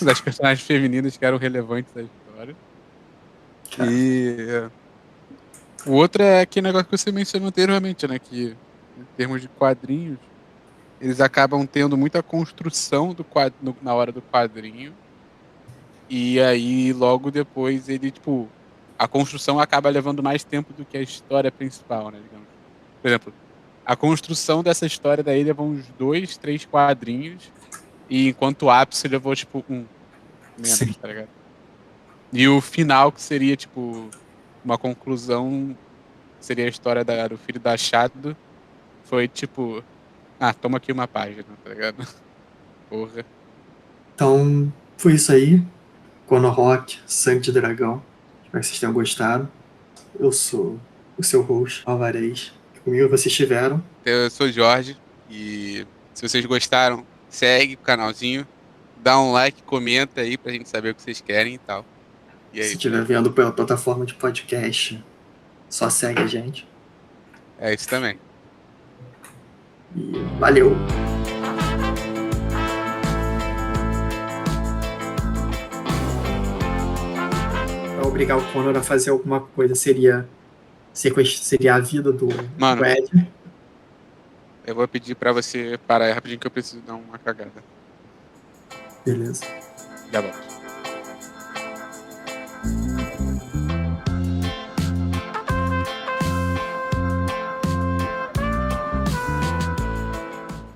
Speaker 2: das personagens femininas que eram relevantes da história.
Speaker 1: Cara,
Speaker 2: E o outro é aquele negócio que você mencionou anteriormente, né? Que em termos de quadrinhos, eles acabam tendo muita construção na hora do quadrinho E aí, logo depois, ele, tipo, a construção acaba levando mais tempo do que a história principal, né, digamos. Por exemplo, a construção dessa história daí levou uns 2, 3 quadrinhos, e enquanto o ápice levou, tipo, um
Speaker 1: Sim.
Speaker 2: menos, tá ligado? E o final, que seria, tipo, uma conclusão, seria a história do filho da Shadow, foi tipo, toma aqui uma página, tá ligado? Porra.
Speaker 1: Então, foi isso aí. Kono Rock, Sangue de Dragão. Espero que vocês tenham gostado. Eu sou o seu host, Alvarez. Comigo vocês estiveram.
Speaker 2: Eu sou o Jorge, e se vocês gostaram, segue o canalzinho, dá um like, comenta aí pra gente saber o que vocês querem e tal. E é
Speaker 1: Se
Speaker 2: isso
Speaker 1: estiver
Speaker 2: aí.
Speaker 1: vendo pela plataforma de podcast, só segue a gente.
Speaker 2: É isso também.
Speaker 1: E valeu! Pra obrigar o Connor a fazer alguma coisa seria a vida do
Speaker 2: Mano,
Speaker 1: Ed.
Speaker 2: eu vou pedir pra você parar aí rapidinho que eu preciso dar uma cagada.
Speaker 1: Beleza.
Speaker 2: Já volto.